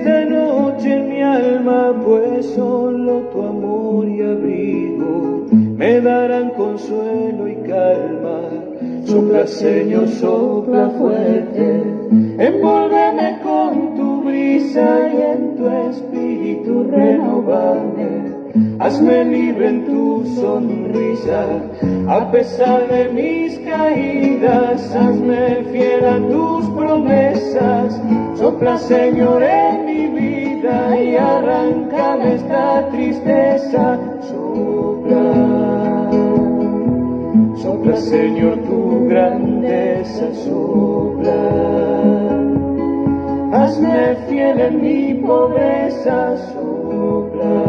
esta noche en mi alma, pues solo tu amor y abrigo me darán consuelo y calma. Sopla, Señor, sopla fuerte, envuélveme con tu brisa y en tu espíritu renovame. Hazme libre en tu sonrisa, a pesar de mis caídas, hazme fiel a tus promesas. Sopla, Señor, en mi vida y arráncame esta tristeza. Sopla, sopla, Señor, tu grandeza, sopla. Hazme fiel en mi pobreza, sopla.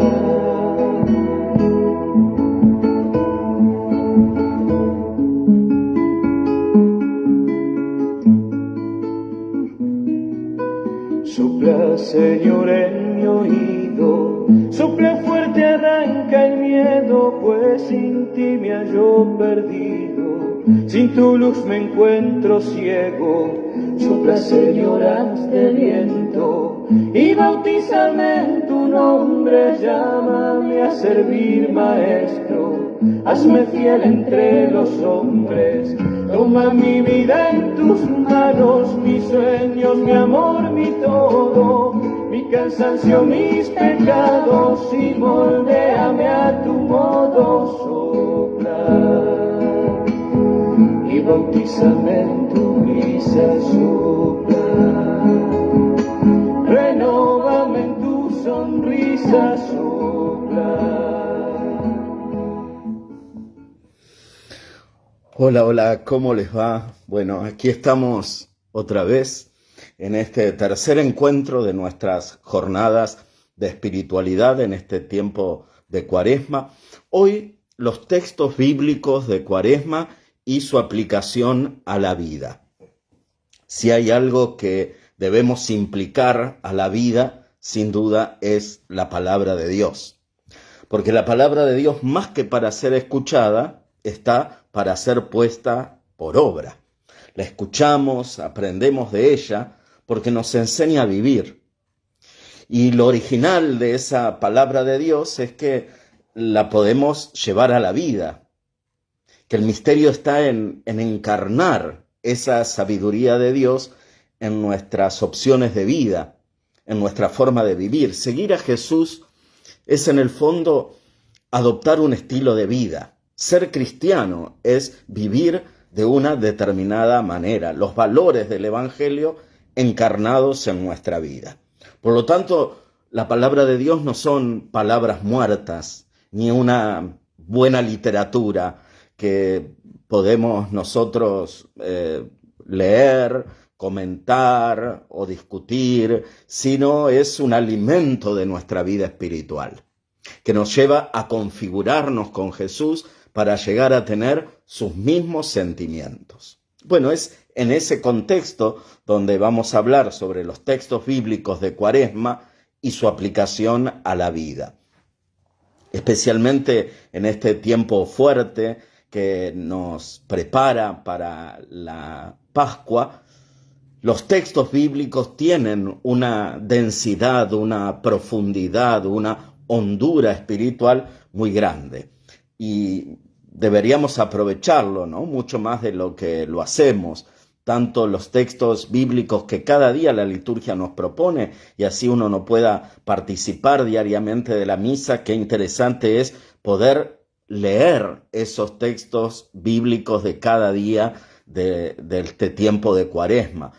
Sopla, Señor, en mi oído, sopla fuerte, arranca el miedo, pues sin ti me hallo perdido, sin tu luz me encuentro ciego. Sopla, Señor, haz de viento y bautízame en tu nombre, llámame a servir, Maestro, hazme fiel entre los hombres. Toma mi vida en tus manos, mis sueños, mi amor, mi todo, mi cansancio, mis pecados, y moldéame a tu modo. Sopla y bautízame en tu brisa, sopla. Renóvame en tu sonrisa, sopla. Hola, hola, ¿cómo les va? Bueno, aquí estamos otra vez en este tercer encuentro de nuestras jornadas de espiritualidad en este tiempo de Cuaresma. Hoy los textos bíblicos de Cuaresma y su aplicación a la vida. Si hay algo que debemos implicar a la vida, sin duda es la palabra de Dios. Porque la palabra de Dios, más que para ser escuchada, está para ser puesta por obra. La escuchamos, aprendemos de ella, porque nos enseña a vivir. Y lo original de esa palabra de Dios es que la podemos llevar a la vida, que el misterio está en encarnar esa sabiduría de Dios en nuestras opciones de vida, en nuestra forma de vivir. Seguir a Jesús es en el fondo adoptar un estilo de vida. Ser cristiano es vivir de una determinada manera, los valores del Evangelio encarnados en nuestra vida. Por lo tanto, la palabra de Dios no son palabras muertas, ni una buena literatura que podemos nosotros leer, comentar o discutir, sino es un alimento de nuestra vida espiritual, que nos lleva a configurarnos con Jesús para llegar a tener sus mismos sentimientos. Bueno, es en ese contexto donde vamos a hablar sobre los textos bíblicos de Cuaresma y su aplicación a la vida. Especialmente en este tiempo fuerte que nos prepara para la Pascua, los textos bíblicos tienen una densidad, una profundidad, una hondura espiritual muy grande. Y deberíamos aprovecharlo, ¿no? Mucho más de lo que lo hacemos. Tanto los textos bíblicos que cada día la liturgia nos propone, y así uno no pueda participar diariamente de la misa. Qué interesante es poder leer esos textos bíblicos de cada día de este tiempo de Cuaresma.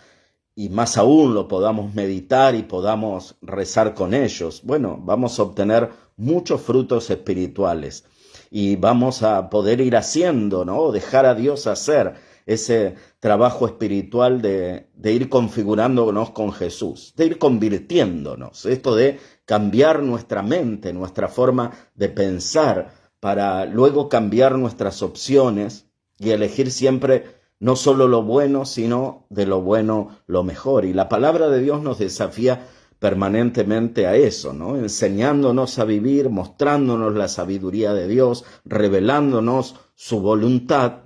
Y más aún lo podamos meditar y podamos rezar con ellos. Bueno, vamos a obtener muchos frutos espirituales y vamos a poder ir haciendo, ¿no? Dejar a Dios hacer ese trabajo espiritual de ir configurándonos con Jesús, de ir convirtiéndonos, esto de cambiar nuestra mente, nuestra forma de pensar, para luego cambiar nuestras opciones y elegir siempre no solo lo bueno, sino de lo bueno lo mejor. Y la palabra de Dios nos desafía permanentemente a eso, ¿no? Enseñándonos a vivir, mostrándonos la sabiduría de Dios, revelándonos su voluntad,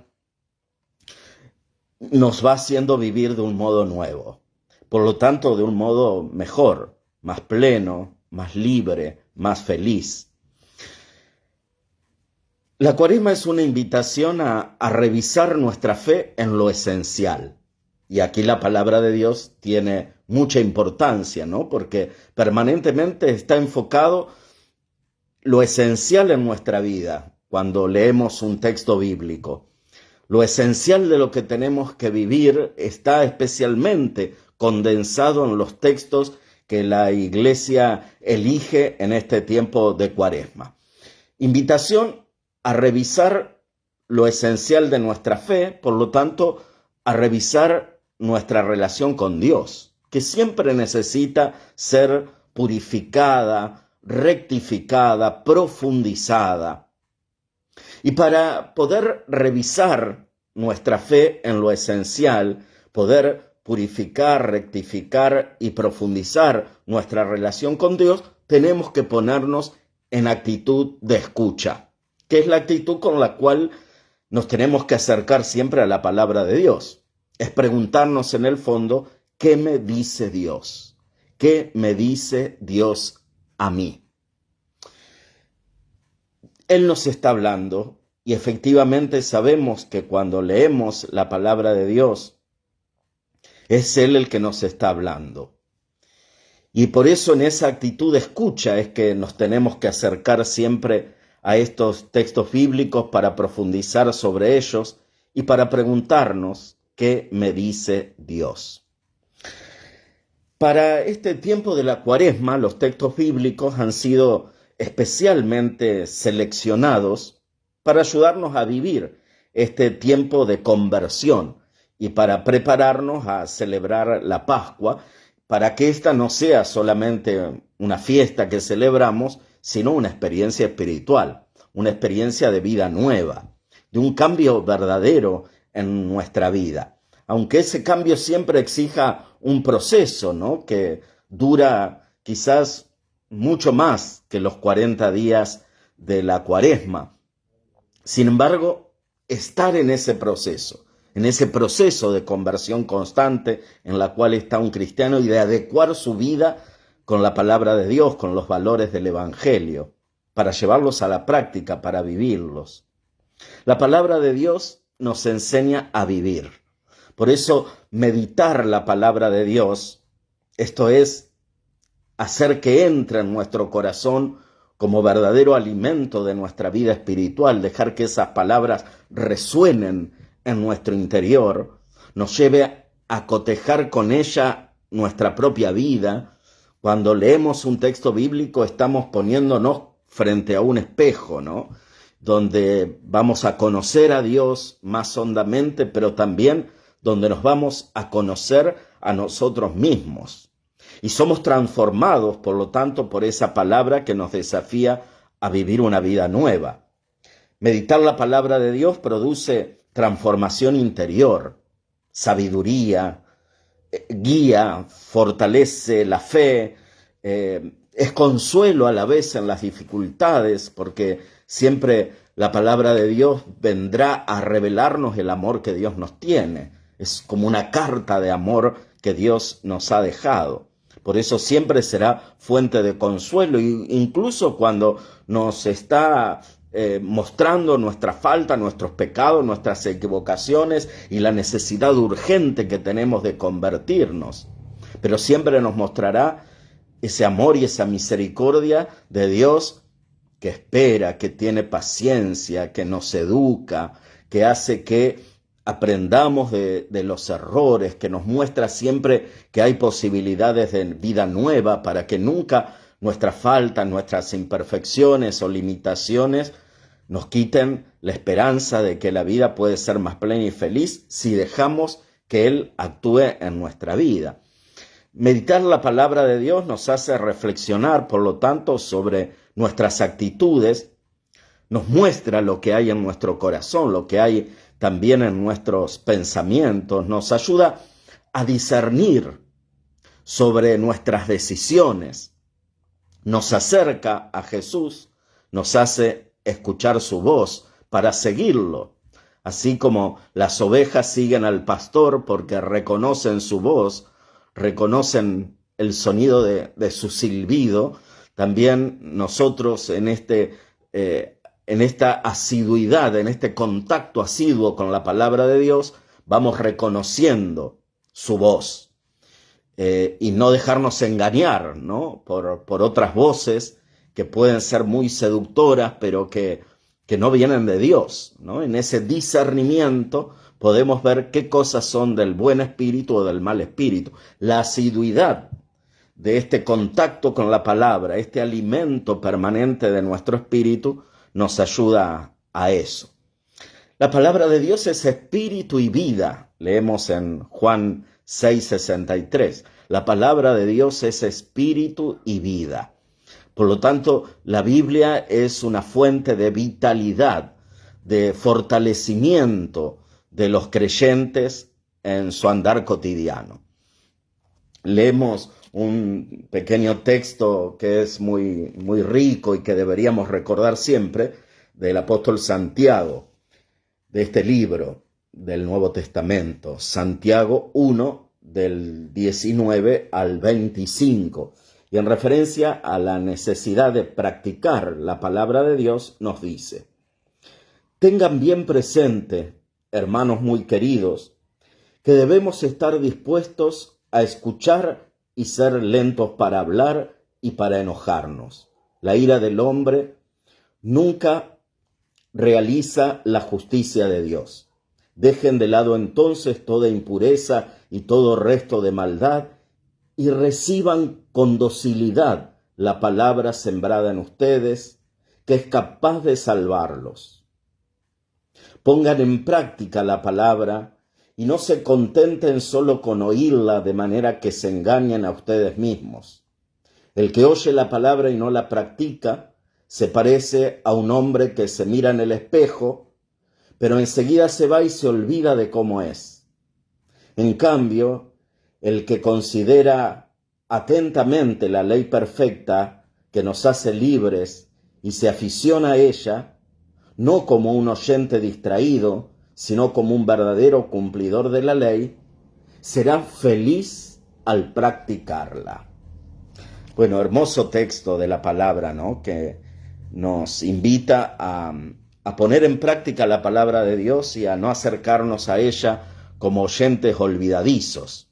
nos va haciendo vivir de un modo nuevo, por lo tanto de un modo mejor, más pleno, más libre, más feliz. La Cuaresma es una invitación a revisar nuestra fe en lo esencial. Y aquí la palabra de Dios tiene mucha importancia, ¿no? Porque permanentemente está enfocado lo esencial en nuestra vida cuando leemos un texto bíblico. Lo esencial de lo que tenemos que vivir está especialmente condensado en los textos que la Iglesia elige en este tiempo de Cuaresma. Invitación a revisar lo esencial de nuestra fe, por lo tanto, a revisar nuestra relación con Dios, que siempre necesita ser purificada, rectificada, profundizada. Y para poder revisar nuestra fe en lo esencial, poder purificar, rectificar y profundizar nuestra relación con Dios, tenemos que ponernos en actitud de escucha, que es la actitud con la cual nos tenemos que acercar siempre a la palabra de Dios. Es preguntarnos en el fondo, ¿qué me dice Dios? ¿Qué me dice Dios a mí? Él nos está hablando y efectivamente sabemos que cuando leemos la palabra de Dios, es Él el que nos está hablando. Y por eso en esa actitud de escucha es que nos tenemos que acercar siempre a estos textos bíblicos para profundizar sobre ellos y para preguntarnos qué me dice Dios. Para este tiempo de la Cuaresma, los textos bíblicos han sido especialmente seleccionados para ayudarnos a vivir este tiempo de conversión y para prepararnos a celebrar la Pascua, para que esta no sea solamente una fiesta que celebramos, sino una experiencia espiritual, una experiencia de vida nueva, de un cambio verdadero en nuestra vida. Aunque ese cambio siempre exija un proceso, ¿no?, que dura quizás mucho más que los 40 días de la Cuaresma. Sin embargo, estar en ese proceso de conversión constante en la cual está un cristiano y de adecuar su vida con la palabra de Dios, con los valores del Evangelio, para llevarlos a la práctica, para vivirlos. La palabra de Dios nos enseña a vivir. Por eso, meditar la palabra de Dios, esto es, hacer que entre en nuestro corazón como verdadero alimento de nuestra vida espiritual, dejar que esas palabras resuenen en nuestro interior, nos lleve a cotejar con ella nuestra propia vida. Cuando leemos un texto bíblico estamos poniéndonos frente a un espejo, ¿no?, donde vamos a conocer a Dios más hondamente, pero también donde nos vamos a conocer a nosotros mismos. Y somos transformados, por lo tanto, por esa palabra que nos desafía a vivir una vida nueva. Meditar la palabra de Dios produce transformación interior, sabiduría, guía, fortalece la fe, es consuelo a la vez en las dificultades, porque siempre la palabra de Dios vendrá a revelarnos el amor que Dios nos tiene. Es como una carta de amor que Dios nos ha dejado. Por eso siempre será fuente de consuelo, incluso cuando nos está mostrando nuestra falta, nuestros pecados, nuestras equivocaciones y la necesidad urgente que tenemos de convertirnos. Pero siempre nos mostrará ese amor y esa misericordia de Dios que espera, que tiene paciencia, que nos educa, que hace que aprendamos de los errores, que nos muestra siempre que hay posibilidades de vida nueva para que nunca nuestras faltas, nuestras imperfecciones o limitaciones nos quiten la esperanza de que la vida puede ser más plena y feliz si dejamos que Él actúe en nuestra vida. Meditar la palabra de Dios nos hace reflexionar, por lo tanto, sobre nuestras actitudes, nos muestra lo que hay en nuestro corazón, lo que hay también en nuestros pensamientos, nos ayuda a discernir sobre nuestras decisiones, nos acerca a Jesús, nos hace escuchar su voz para seguirlo, así como las ovejas siguen al pastor porque reconocen su voz, reconocen el sonido de su silbido, también nosotros en esta asiduidad, en este contacto asiduo con la palabra de Dios, vamos reconociendo su voz. Y no dejarnos engañar, ¿no? por otras voces que pueden ser muy seductoras, pero que no vienen de Dios, ¿no? En ese discernimiento podemos ver qué cosas son del buen espíritu o del mal espíritu. La asiduidad de este contacto con la palabra, este alimento permanente de nuestro espíritu, nos ayuda a eso. La palabra de Dios es espíritu y vida. Leemos en Juan 6:63. La palabra de Dios es espíritu y vida. Por lo tanto, la Biblia es una fuente de vitalidad, de fortalecimiento de los creyentes en su andar cotidiano. Leemos un pequeño texto que es muy, muy rico y que deberíamos recordar siempre, del apóstol Santiago, de este libro del Nuevo Testamento, Santiago 1, del 19 al 25. Y en referencia a la necesidad de practicar la palabra de Dios, nos dice: tengan bien presente, hermanos muy queridos, que debemos estar dispuestos a escuchar y ser lentos para hablar y para enojarnos. La ira del hombre nunca realiza la justicia de Dios. Dejen de lado entonces toda impureza y todo resto de maldad y reciban con docilidad la palabra sembrada en ustedes, que es capaz de salvarlos. Pongan en práctica la palabra y no se contenten solo con oírla de manera que se engañen a ustedes mismos. El que oye la palabra y no la practica se parece a un hombre que se mira en el espejo, pero enseguida se va y se olvida de cómo es. En cambio, el que considera atentamente la ley perfecta que nos hace libres y se aficiona a ella, no como un oyente distraído, sino como un verdadero cumplidor de la ley, será feliz al practicarla. Bueno, hermoso texto de la palabra, ¿no? Que nos invita a poner en práctica la palabra de Dios y a no acercarnos a ella como oyentes olvidadizos,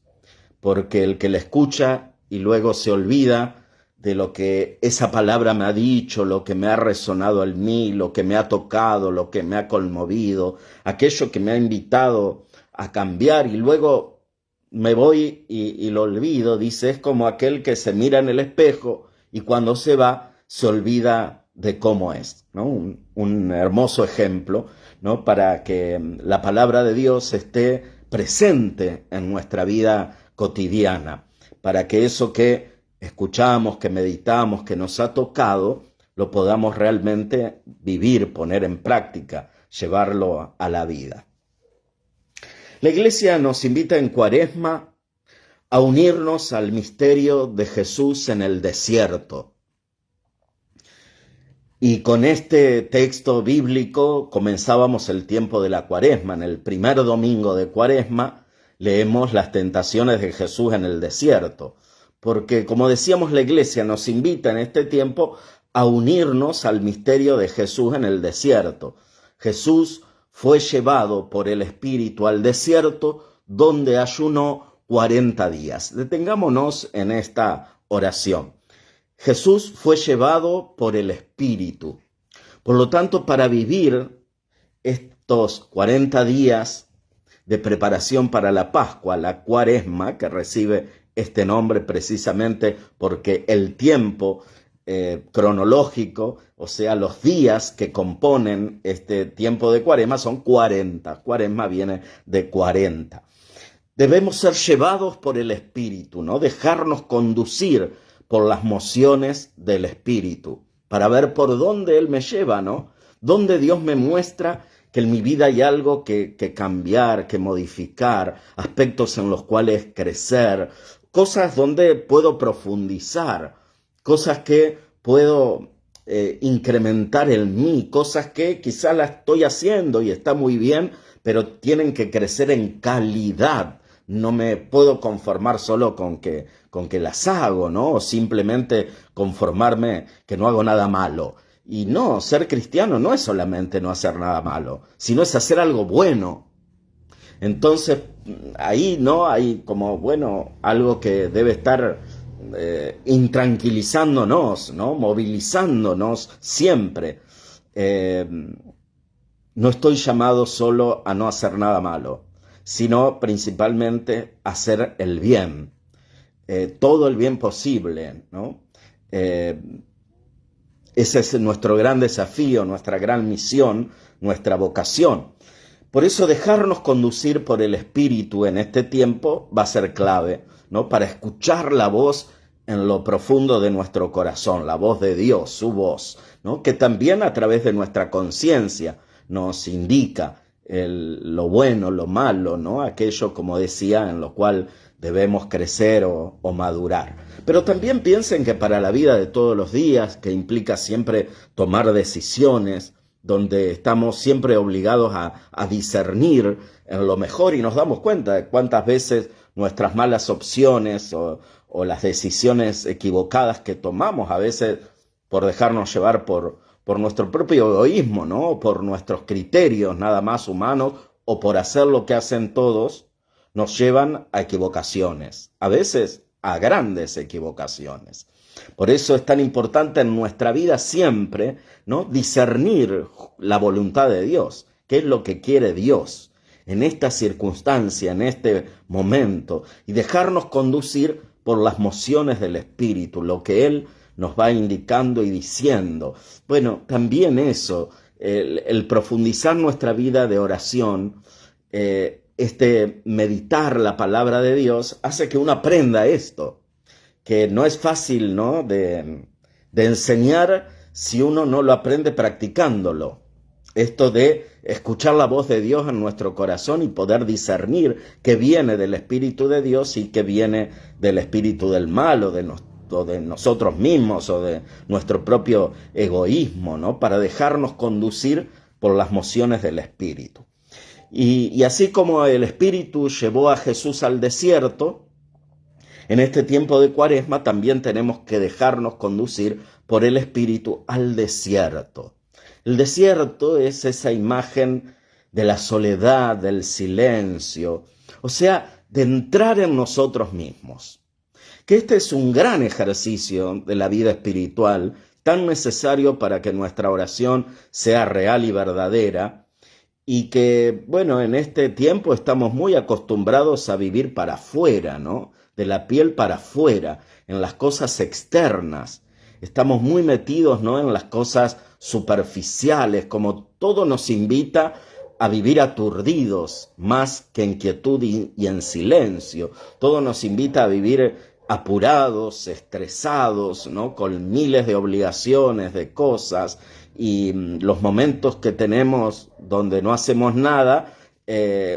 porque el que la escucha y luego se olvida de lo que esa palabra me ha dicho, lo que me ha resonado en mí, lo que me ha tocado, lo que me ha conmovido, aquello que me ha invitado a cambiar, y luego me voy y lo olvido, dice, es como aquel que se mira en el espejo y cuando se va se olvida de cómo es, ¿no? Un hermoso ejemplo, ¿no? Para que la palabra de Dios esté presente en nuestra vida cotidiana, para que eso que escuchamos, que meditamos, que nos ha tocado, lo podamos realmente vivir, poner en práctica, llevarlo a la vida. La Iglesia nos invita en Cuaresma a unirnos al misterio de Jesús en el desierto. Y con este texto bíblico comenzábamos el tiempo de la Cuaresma. En el primer domingo de Cuaresma leemos las tentaciones de Jesús en el desierto, porque, como decíamos, la Iglesia nos invita en este tiempo a unirnos al misterio de Jesús en el desierto. Jesús fue llevado por el Espíritu al desierto, donde ayunó 40 días. Detengámonos en esta oración. Jesús fue llevado por el Espíritu. Por lo tanto, para vivir estos 40 días de preparación para la Pascua, la Cuaresma, que recibe este nombre precisamente porque el tiempo cronológico, o sea, los días que componen este tiempo de Cuaresma son 40. Cuaresma viene de 40. Debemos ser llevados por el Espíritu, ¿no? Dejarnos conducir por las mociones del Espíritu, para ver por dónde Él me lleva, ¿no? Dónde Dios me muestra que en mi vida hay algo que cambiar, que modificar, aspectos en los cuales crecer, cosas donde puedo profundizar, cosas que puedo incrementar en mí, cosas que quizás las estoy haciendo y está muy bien, pero tienen que crecer en calidad, no me puedo conformar solo con que las hago, ¿no? O simplemente conformarme que no hago nada malo. Y no, ser cristiano no es solamente no hacer nada malo, sino es hacer algo bueno. Entonces, ahí no hay como, bueno, algo que debe estar intranquilizándonos, ¿no? Movilizándonos siempre. No estoy llamado solo a no hacer nada malo, sino principalmente a hacer el bien, todo el bien posible, ¿no? Ese es nuestro gran desafío, nuestra gran misión, nuestra vocación. Por eso dejarnos conducir por el Espíritu en este tiempo va a ser clave, ¿no? Para escuchar la voz en lo profundo de nuestro corazón, la voz de Dios, su voz, ¿no? Que también a través de nuestra conciencia nos indica lo bueno, lo malo, ¿no? Aquello, como decía, en lo cual debemos crecer o madurar. Pero también piensen que para la vida de todos los días, que implica siempre tomar decisiones, donde estamos siempre obligados a discernir en lo mejor y nos damos cuenta de cuántas veces nuestras malas opciones o las decisiones equivocadas que tomamos, a veces por dejarnos llevar por nuestro propio egoísmo, ¿no? Por nuestros criterios nada más humanos o por hacer lo que hacen todos, nos llevan a equivocaciones, a veces a grandes equivocaciones. Por eso es tan importante en nuestra vida siempre, ¿no? Discernir la voluntad de Dios, qué es lo que quiere Dios en esta circunstancia, en este momento, y dejarnos conducir por las mociones del Espíritu, lo que Él nos va indicando y diciendo. Bueno, también eso, el profundizar nuestra vida de oración, meditar la palabra de Dios, hace que uno aprenda esto, que no es fácil, ¿no? de enseñar si uno no lo aprende practicándolo. Esto de escuchar la voz de Dios en nuestro corazón y poder discernir qué viene del Espíritu de Dios y qué viene del espíritu del mal o de nosotros mismos o de nuestro propio egoísmo, ¿no? Para dejarnos conducir por las mociones del Espíritu. Y así como el Espíritu llevó a Jesús al desierto, en este tiempo de Cuaresma también tenemos que dejarnos conducir por el Espíritu al desierto. El desierto es esa imagen de la soledad, del silencio, o sea, de entrar en nosotros mismos. Que este es un gran ejercicio de la vida espiritual, tan necesario para que nuestra oración sea real y verdadera, y que, bueno, en este tiempo estamos muy acostumbrados a vivir para afuera, ¿no? De la piel para afuera, en las cosas externas. Estamos muy metidos, ¿no? En las cosas superficiales, como todo nos invita a vivir aturdidos, más que en quietud y en silencio. Todo nos invita a vivir apurados, estresados, ¿no? Con miles de obligaciones, de cosas, y los momentos que tenemos donde no hacemos nada,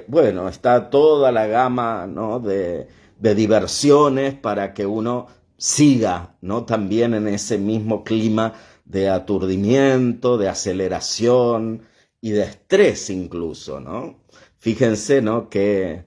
bueno, está toda la gama, ¿no? de diversiones para que uno siga, ¿no? También en ese mismo clima de aturdimiento, de aceleración y de estrés incluso, ¿no? Fíjense, ¿no? Qué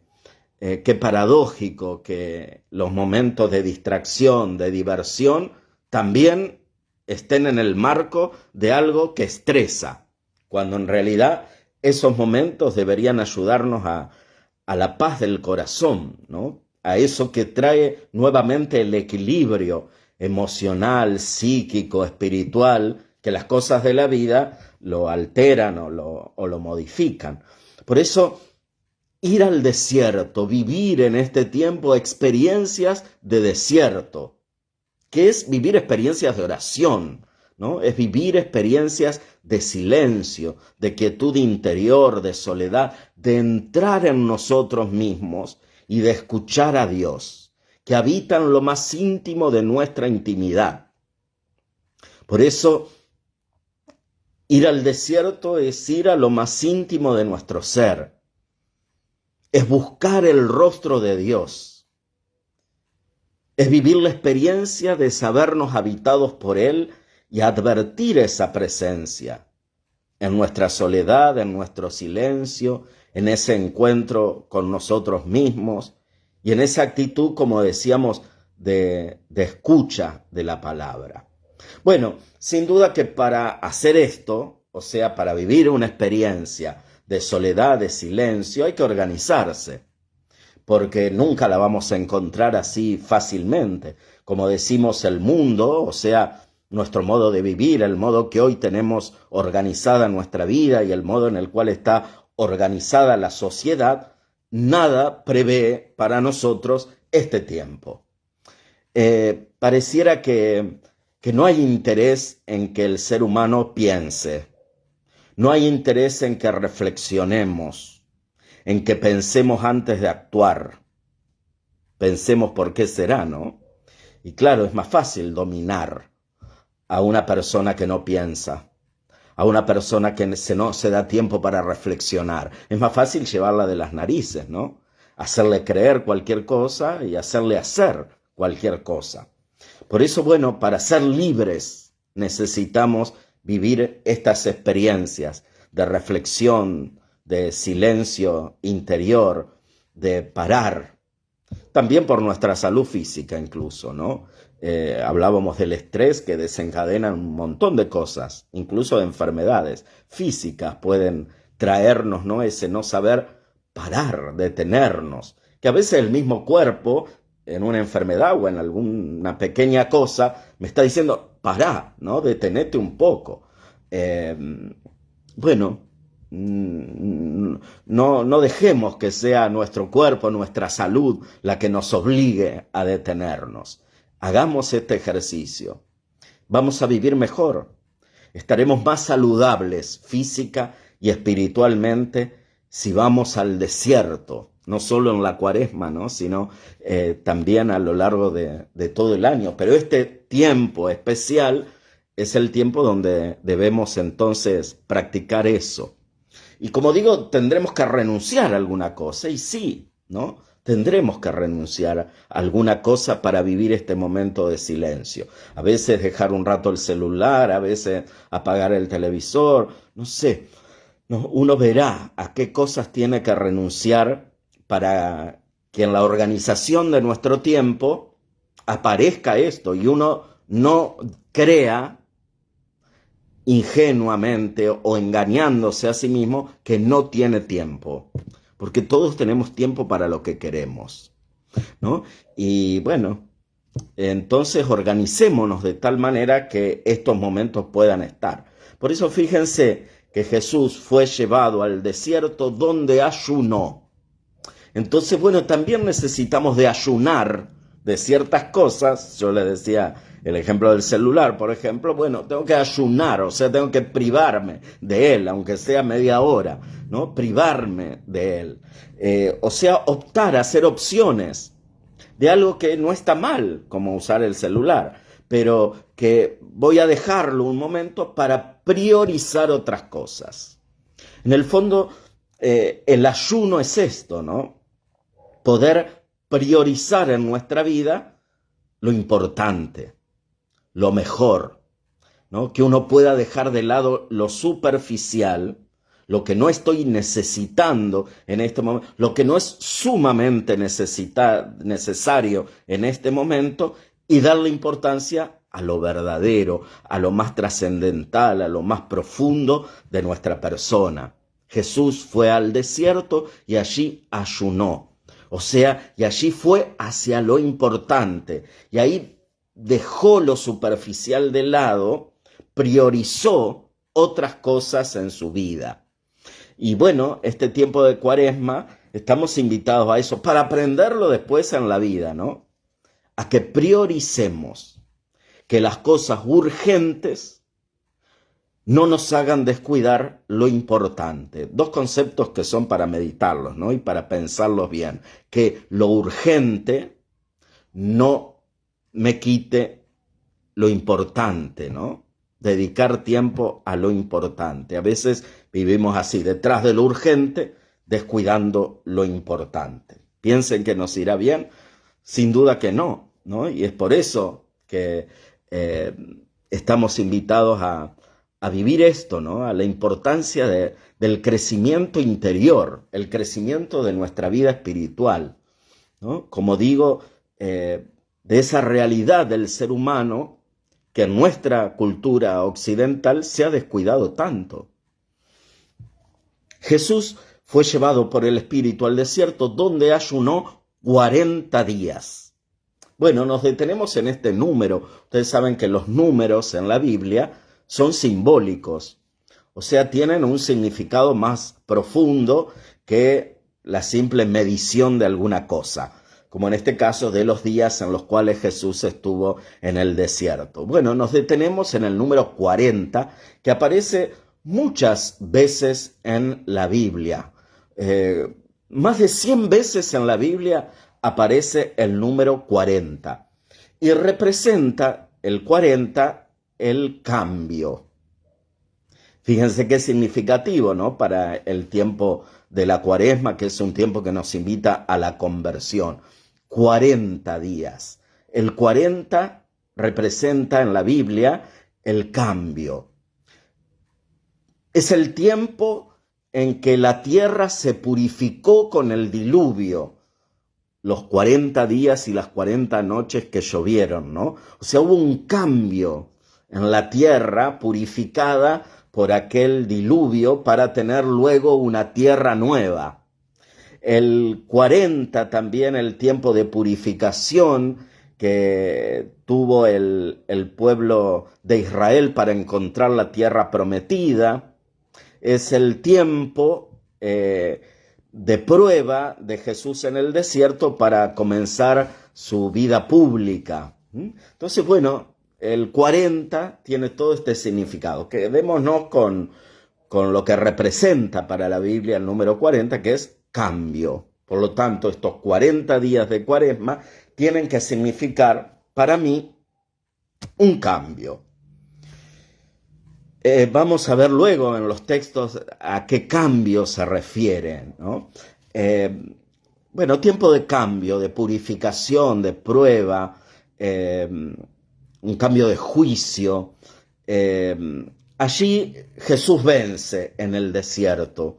paradójico que los momentos de distracción, de diversión, también estén en el marco de algo que estresa, cuando en realidad esos momentos deberían ayudarnos a la paz del corazón, ¿no? A eso que trae nuevamente el equilibrio emocional, psíquico, espiritual, que las cosas de la vida lo alteran o lo modifican. Por eso, ir al desierto, vivir en este tiempo experiencias de desierto, que es vivir experiencias de oración, ¿no? Es vivir experiencias de silencio, de quietud interior, de soledad, de entrar en nosotros mismos y de escuchar a Dios, que habita en lo más íntimo de nuestra intimidad. Por eso, ir al desierto es ir a lo más íntimo de nuestro ser, es buscar el rostro de Dios, es vivir la experiencia de sabernos habitados por Él y advertir esa presencia en nuestra soledad, en nuestro silencio, en ese encuentro con nosotros mismos y en esa actitud, como decíamos, de escucha de la palabra. Bueno, sin duda que para hacer esto, o sea, para vivir una experiencia de soledad, de silencio, hay que organizarse, porque nunca la vamos a encontrar así fácilmente. Como decimos, el mundo, o sea, nuestro modo de vivir, el modo que hoy tenemos organizada nuestra vida y el modo en el cual está organizada la sociedad, nada prevé para nosotros este tiempo. Pareciera que no hay interés en que el ser humano piense, no hay interés en que reflexionemos, en que pensemos antes de actuar. Pensemos por qué será, ¿no? Y claro, es más fácil dominar a una persona que no piensa, a una persona que no se da tiempo para reflexionar. Es más fácil llevarla de las narices, ¿no? Hacerle creer cualquier cosa y hacerle hacer cualquier cosa. Por eso, bueno, para ser libres necesitamos vivir estas experiencias de reflexión, de silencio interior, de parar. También por nuestra salud física incluso, ¿no? Hablábamos del estrés que desencadena un montón de cosas, incluso de enfermedades físicas pueden traernos, ¿no? Ese no saber parar, detenernos, que a veces el mismo cuerpo en una enfermedad o en alguna pequeña cosa me está diciendo, pará, ¿no? Detenete un poco. Bueno, no dejemos que sea nuestro cuerpo, nuestra salud, la que nos obligue a detenernos. Hagamos este ejercicio. Vamos a vivir mejor. Estaremos más saludables física y espiritualmente si vamos al desierto, no solo en la Cuaresma, ¿no? Sino también a lo largo de todo el año. Pero este tiempo especial es el tiempo donde debemos entonces practicar eso. Y como digo, tendremos que renunciar a alguna cosa, y sí, ¿no? Tendremos que renunciar a alguna cosa para vivir este momento de silencio. A veces dejar un rato el celular, a veces apagar el televisor, no sé. No, uno verá a qué cosas tiene que renunciar para que en la organización de nuestro tiempo aparezca esto y uno no crea ingenuamente o engañándose a sí mismo que no tiene tiempo, porque todos tenemos tiempo para lo que queremos, ¿no? Y bueno, entonces organicémonos de tal manera que estos momentos puedan estar. Por eso fíjense que Jesús fue llevado al desierto donde ayunó. Entonces, bueno, también necesitamos de ayunar de ciertas cosas. Yo les decía el ejemplo del celular, por ejemplo. Bueno, tengo que ayunar, o sea, tengo que privarme de él, aunque sea media hora, ¿no? Privarme de él. O sea, optar, hacer opciones de algo que no está mal, como usar el celular, pero que voy a dejarlo un momento para priorizar otras cosas. En el fondo, el ayuno es esto, ¿no? Poder priorizar en nuestra vida lo importante, lo mejor, ¿no? Que uno pueda dejar de lado lo superficial, lo que no estoy necesitando en este momento, lo que no es sumamente necesario en este momento, y darle importancia a lo verdadero, a lo más trascendental, a lo más profundo de nuestra persona. Jesús fue al desierto y allí ayunó. O sea, y allí fue hacia lo importante. Y ahí dejó lo superficial de lado, priorizó otras cosas en su vida. Y bueno, este tiempo de Cuaresma, estamos invitados a eso, para aprenderlo después en la vida, ¿no? A que prioricemos, que las cosas urgentes no nos hagan descuidar lo importante. Dos conceptos que son para meditarlos, ¿no? Y para pensarlos bien. Que lo urgente no me quite lo importante, ¿no? Dedicar tiempo a lo importante. A veces vivimos así, detrás de lo urgente, descuidando lo importante. ¿Piensen que nos irá bien? Sin duda que no, ¿no? Y es por eso que estamos invitados a vivir esto, ¿no? A la importancia del crecimiento interior, el crecimiento de nuestra vida espiritual. ¿no? Como digo, de esa realidad del ser humano que en nuestra cultura occidental se ha descuidado tanto. Jesús fue llevado por el Espíritu al desierto, donde ayunó 40 días. Bueno, nos detenemos en este número. Ustedes saben que los números en la Biblia son simbólicos, o sea, tienen un significado más profundo que la simple medición de alguna cosa, como en este caso de los días en los cuales Jesús estuvo en el desierto. Bueno, nos detenemos en el número 40, que aparece muchas veces en la Biblia. Más de 100 veces en la Biblia aparece el número 40 y representa el 40 el cambio. Fíjense qué significativo, ¿no? Para el tiempo de la Cuaresma, que es un tiempo que nos invita a la conversión. 40 días. El 40 representa en la Biblia el cambio. Es el tiempo en que la tierra se purificó con el diluvio. Los 40 días y las 40 noches que llovieron, ¿no? O sea, hubo un cambio en la tierra purificada por aquel diluvio para tener luego una tierra nueva. El 40 también, el tiempo de purificación que tuvo el pueblo de Israel para encontrar la tierra prometida. Es el tiempo de prueba de Jesús en el desierto para comenzar su vida pública. Entonces, bueno, el 40 tiene todo este significado. Quedémonos con lo que representa para la Biblia el número 40, que es cambio. Por lo tanto, estos 40 días de Cuaresma tienen que significar para mí un cambio. Vamos a ver luego en los textos a qué cambio se refieren, ¿no? Bueno, tiempo de cambio, de purificación, de prueba, un cambio de juicio. Allí Jesús vence en el desierto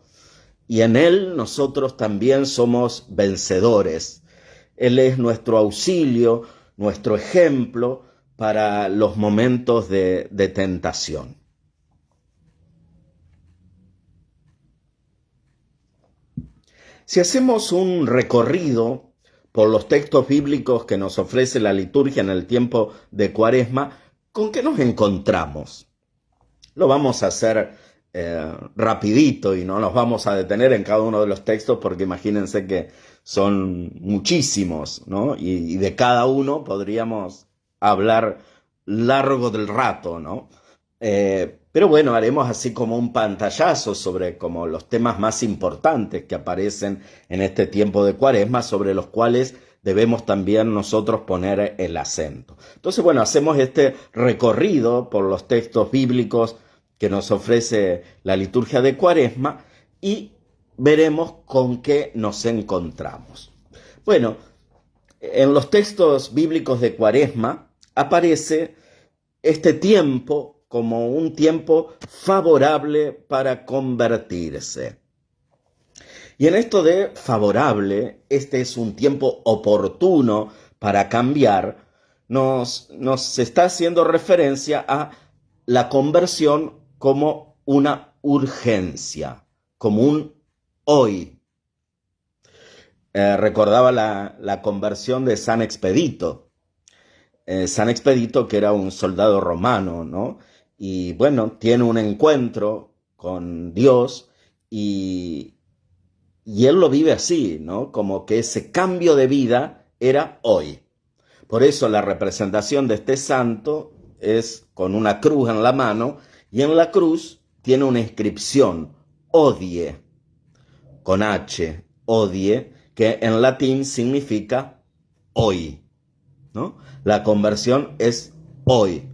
y en Él nosotros también somos vencedores. Él es nuestro auxilio, nuestro ejemplo para los momentos de tentación. Si hacemos un recorrido por los textos bíblicos que nos ofrece la liturgia en el tiempo de Cuaresma, ¿con qué nos encontramos? Lo vamos a hacer rapidito y no nos vamos a detener en cada uno de los textos porque imagínense que son muchísimos, ¿no? Y de cada uno podríamos hablar largo del rato, ¿no? Pero bueno, haremos así como un pantallazo sobre como los temas más importantes que aparecen en este tiempo de Cuaresma, sobre los cuales debemos también nosotros poner el acento. Entonces, bueno, hacemos este recorrido por los textos bíblicos que nos ofrece la liturgia de Cuaresma y veremos con qué nos encontramos. Bueno, en los textos bíblicos de Cuaresma aparece este tiempo como un tiempo favorable para convertirse. Y en esto de favorable, este es un tiempo oportuno para cambiar, nos está haciendo referencia a la conversión como una urgencia, como un hoy. Recordaba la conversión de San Expedito. San Expedito, que era un soldado romano, ¿no? Y bueno, tiene un encuentro con Dios y él lo vive así, ¿no? Como que ese cambio de vida era hoy. Por eso la representación de este santo es con una cruz en la mano y en la cruz tiene una inscripción, hodie, con H, hodie, que en latín significa hoy, ¿no? La conversión es hoy,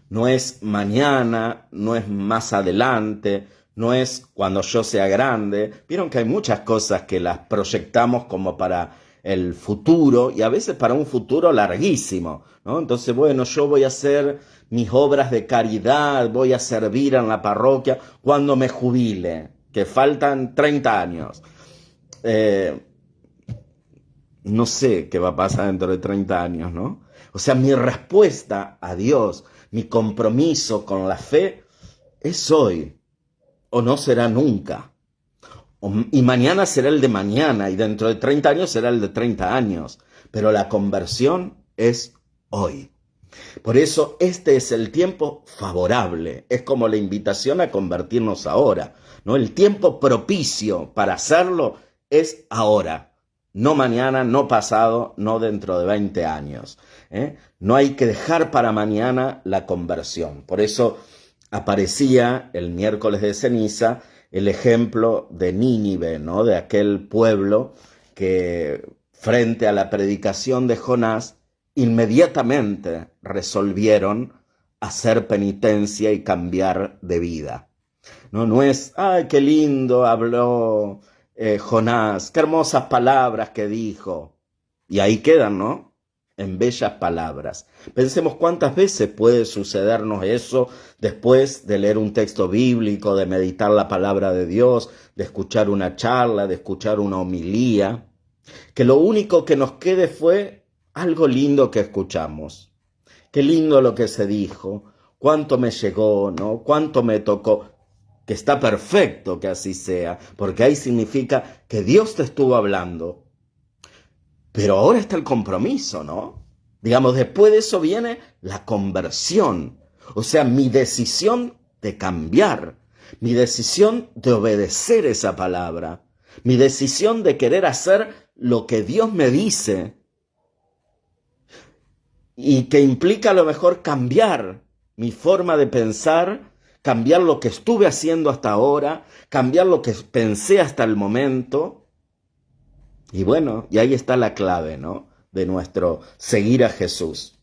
no es mañana, no es más adelante, no es cuando yo sea grande. Vieron que hay muchas cosas que las proyectamos como para el futuro y a veces para un futuro larguísimo, ¿no? Entonces, bueno, yo voy a hacer mis obras de caridad, voy a servir en la parroquia cuando me jubile, que faltan 30 años. no sé qué va a pasar dentro de 30 años, ¿no? O sea, mi respuesta a Dios, mi compromiso con la fe es hoy o no será nunca. Y mañana será el de mañana y dentro de 30 años será el de 30 años. Pero la conversión es hoy. Por eso este es el tiempo favorable. Es como la invitación a convertirnos ahora, ¿no? El tiempo propicio para hacerlo es ahora. No mañana, no pasado, no dentro de 20 años. No hay que dejar para mañana la conversión. Por eso aparecía el miércoles de ceniza el ejemplo de Nínive, ¿no? De aquel pueblo que frente a la predicación de Jonás inmediatamente resolvieron hacer penitencia y cambiar de vida. No es, ¡ay, qué lindo habló Jonás! ¡Qué hermosas palabras que dijo! Y ahí quedan, ¿no? En bellas palabras. Pensemos cuántas veces puede sucedernos eso después de leer un texto bíblico, de meditar la palabra de Dios, de escuchar una charla, de escuchar una homilía, que lo único que nos quede fue algo lindo que escuchamos. Qué lindo lo que se dijo, cuánto me llegó, ¿no? Cuánto me tocó. Que está perfecto que así sea, porque ahí significa que Dios te estuvo hablando. Pero ahora está el compromiso, ¿no? Digamos, después de eso viene la conversión. O sea, mi decisión de cambiar, mi decisión de obedecer esa palabra, mi decisión de querer hacer lo que Dios me dice y que implica a lo mejor cambiar mi forma de pensar, cambiar lo que estuve haciendo hasta ahora, cambiar lo que pensé hasta el momento. Y bueno, y ahí está la clave, ¿no? De nuestro seguir a Jesús.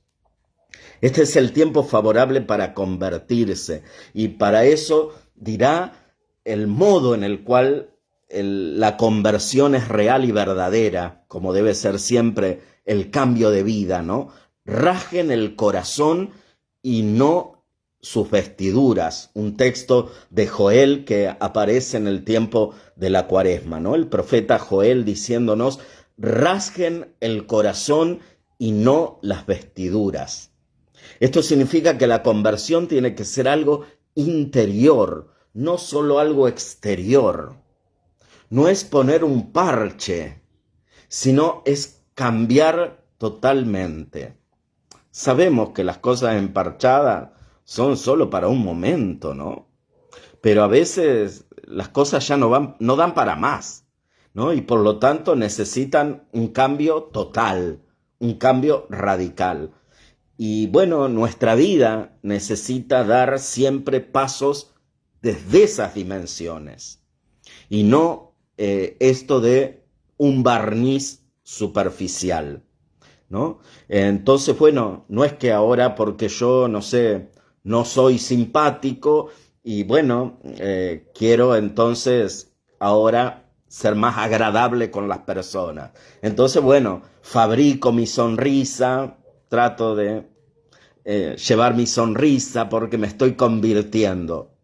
Este es el tiempo favorable para convertirse y para eso dirá el modo en el cual la conversión es real y verdadera, como debe ser siempre el cambio de vida, ¿no? Rasguen el corazón y no sus vestiduras. Un texto de Joel que aparece en el tiempo de la Cuaresma, ¿no? El profeta Joel diciéndonos, rasguen el corazón y no las vestiduras. Esto significa que la conversión tiene que ser algo interior, no solo algo exterior. No es poner un parche, sino es cambiar totalmente. Sabemos que las cosas emparchadas son solo para un momento, ¿no? Pero a veces las cosas ya no dan para más, ¿no? Y por lo tanto necesitan un cambio total, un cambio radical. Y bueno, nuestra vida necesita dar siempre pasos desde esas dimensiones y no esto de un barniz superficial, ¿no? Entonces, bueno, no es que ahora porque yo, no sé, no soy simpático y bueno, quiero entonces ahora ser más agradable con las personas. Entonces, bueno, fabrico mi sonrisa, trato de llevar mi sonrisa porque me estoy convirtiendo.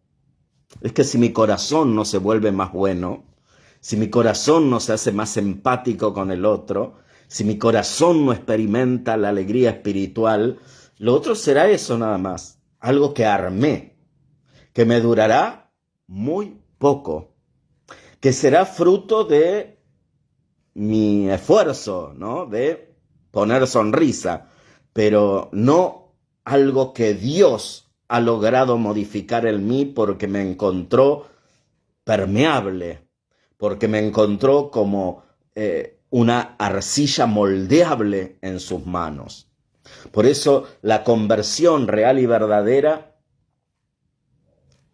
Es que si mi corazón no se vuelve más bueno, si mi corazón no se hace más empático con el otro, si mi corazón no experimenta la alegría espiritual, lo otro será eso nada más, algo que armé, que me durará muy poco, que será fruto de mi esfuerzo, ¿no? De poner sonrisa, pero no algo que Dios ha logrado modificar en mí porque me encontró permeable, porque me encontró como una arcilla moldeable en sus manos. Por eso la conversión real y verdadera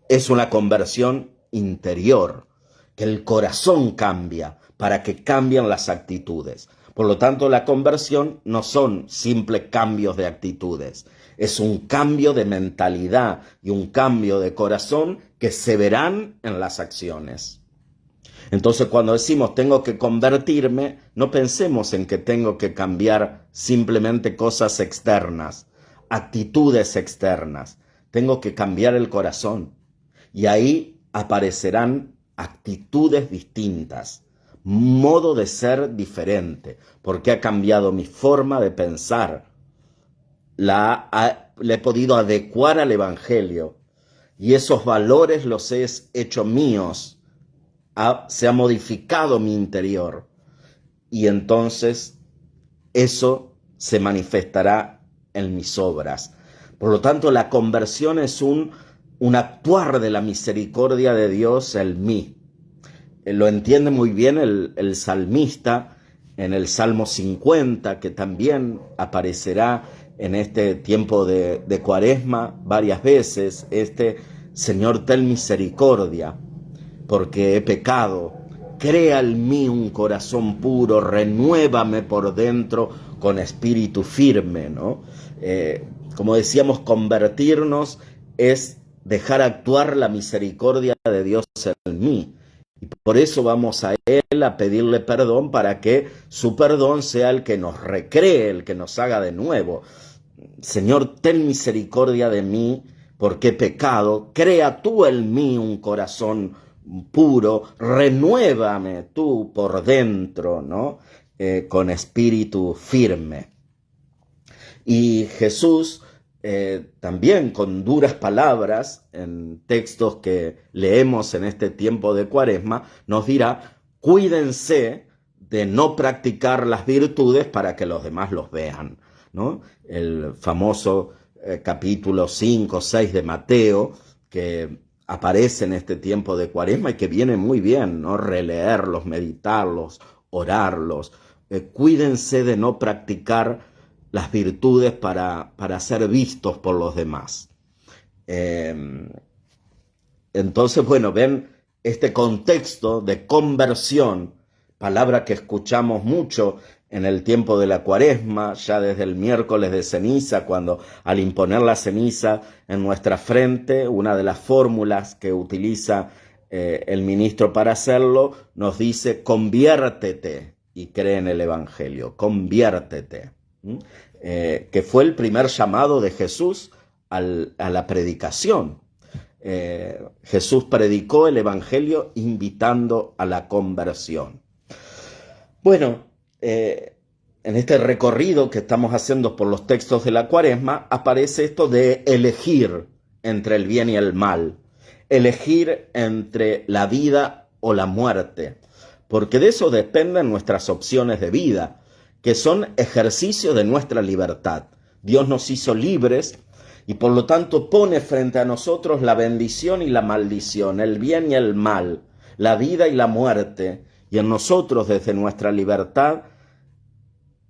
es una conversión interior, que el corazón cambia para que cambien las actitudes. Por lo tanto, la conversión no son simples cambios de actitudes, es un cambio de mentalidad y un cambio de corazón que se verán en las acciones. Entonces, cuando decimos tengo que convertirme, no pensemos en que tengo que cambiar simplemente cosas externas, actitudes externas. Tengo que cambiar el corazón y ahí aparecerán actitudes distintas, modo de ser diferente, porque ha cambiado mi forma de pensar. Le he podido adecuar al Evangelio y esos valores los he hecho míos. Se ha modificado mi interior y entonces eso se manifestará en mis obras. Por lo tanto, la conversión es un actuar de la misericordia de Dios en mí. Lo entiende muy bien el salmista en el Salmo 50, que también aparecerá en este tiempo de Cuaresma varias veces. Señor, ten misericordia, porque he pecado. Crea en mí un corazón puro, renuévame por dentro con espíritu firme, ¿no? Como decíamos, convertirnos es dejar actuar la misericordia de Dios en mí. Y por eso vamos a Él a pedirle perdón para que su perdón sea el que nos recree, el que nos haga de nuevo. Señor, ten misericordia de mí porque he pecado. Crea tú en mí un corazón puro. Renuévame tú por dentro, ¿no? Con espíritu firme. Y Jesús también con duras palabras en textos que leemos en este tiempo de Cuaresma nos dirá: cuídense de no practicar las virtudes para que los demás los vean, ¿no? El famoso capítulo 5, 6 de Mateo, que aparece en este tiempo de Cuaresma y que viene muy bien, ¿no? Releerlos, meditarlos, orarlos. Cuídense de no practicar las virtudes para ser vistos por los demás. Entonces, bueno, ven este contexto de conversión, palabra que escuchamos mucho en el tiempo de la Cuaresma, ya desde el miércoles de ceniza, cuando al imponer la ceniza en nuestra frente, una de las fórmulas que utiliza el ministro para hacerlo, nos dice: conviértete y cree en el Evangelio, conviértete. Que fue el primer llamado de Jesús a la predicación. Jesús predicó el Evangelio invitando a la conversión. Bueno, en este recorrido que estamos haciendo por los textos de la Cuaresma aparece esto de elegir entre el bien y el mal, elegir entre la vida o la muerte, porque de eso dependen nuestras opciones de vida, que son ejercicio de nuestra libertad. Dios nos hizo libres y por lo tanto pone frente a nosotros la bendición y la maldición, el bien y el mal, la vida y la muerte, y en nosotros desde nuestra libertad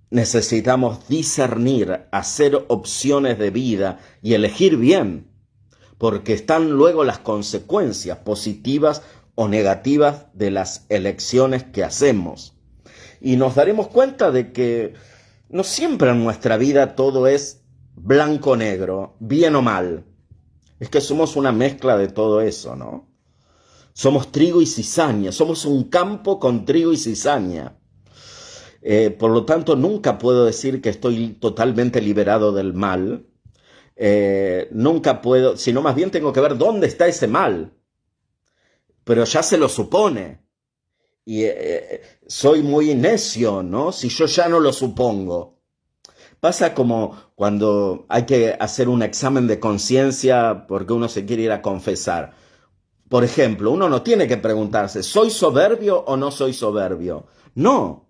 necesitamos discernir, hacer opciones de vida y elegir bien, porque están luego las consecuencias positivas o negativas de las elecciones que hacemos. Y nos daremos cuenta de que no siempre en nuestra vida todo es blanco-negro, bien o mal. Es que somos una mezcla de todo eso, ¿no? Somos trigo y cizaña, somos un campo con trigo y cizaña. Por lo tanto, nunca puedo decir que estoy totalmente liberado del mal. Nunca puedo, sino más bien tengo que ver dónde está ese mal. Pero ya se lo supone. Y soy muy necio, ¿no? Si yo ya no lo supongo. Pasa como cuando hay que hacer un examen de conciencia porque uno se quiere ir a confesar. Por ejemplo, uno no tiene que preguntarse: ¿soy soberbio o no soy soberbio? No,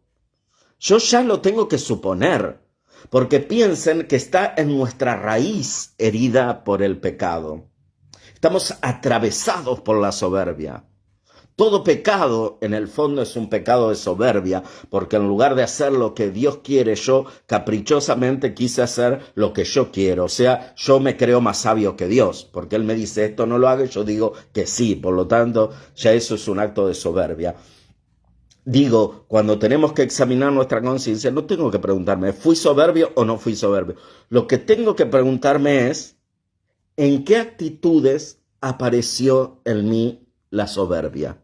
yo ya lo tengo que suponer, porque piensen que está en nuestra raíz herida por el pecado. Estamos atravesados por la soberbia. Todo pecado, en el fondo, es un pecado de soberbia, porque en lugar de hacer lo que Dios quiere, yo caprichosamente quise hacer lo que yo quiero. O sea, yo me creo más sabio que Dios, porque Él me dice esto no lo haga y yo digo que sí. Por lo tanto, ya eso es un acto de soberbia. Digo, cuando tenemos que examinar nuestra conciencia, no tengo que preguntarme: ¿fui soberbio o no fui soberbio? Lo que tengo que preguntarme es: ¿en qué actitudes apareció en mí la soberbia?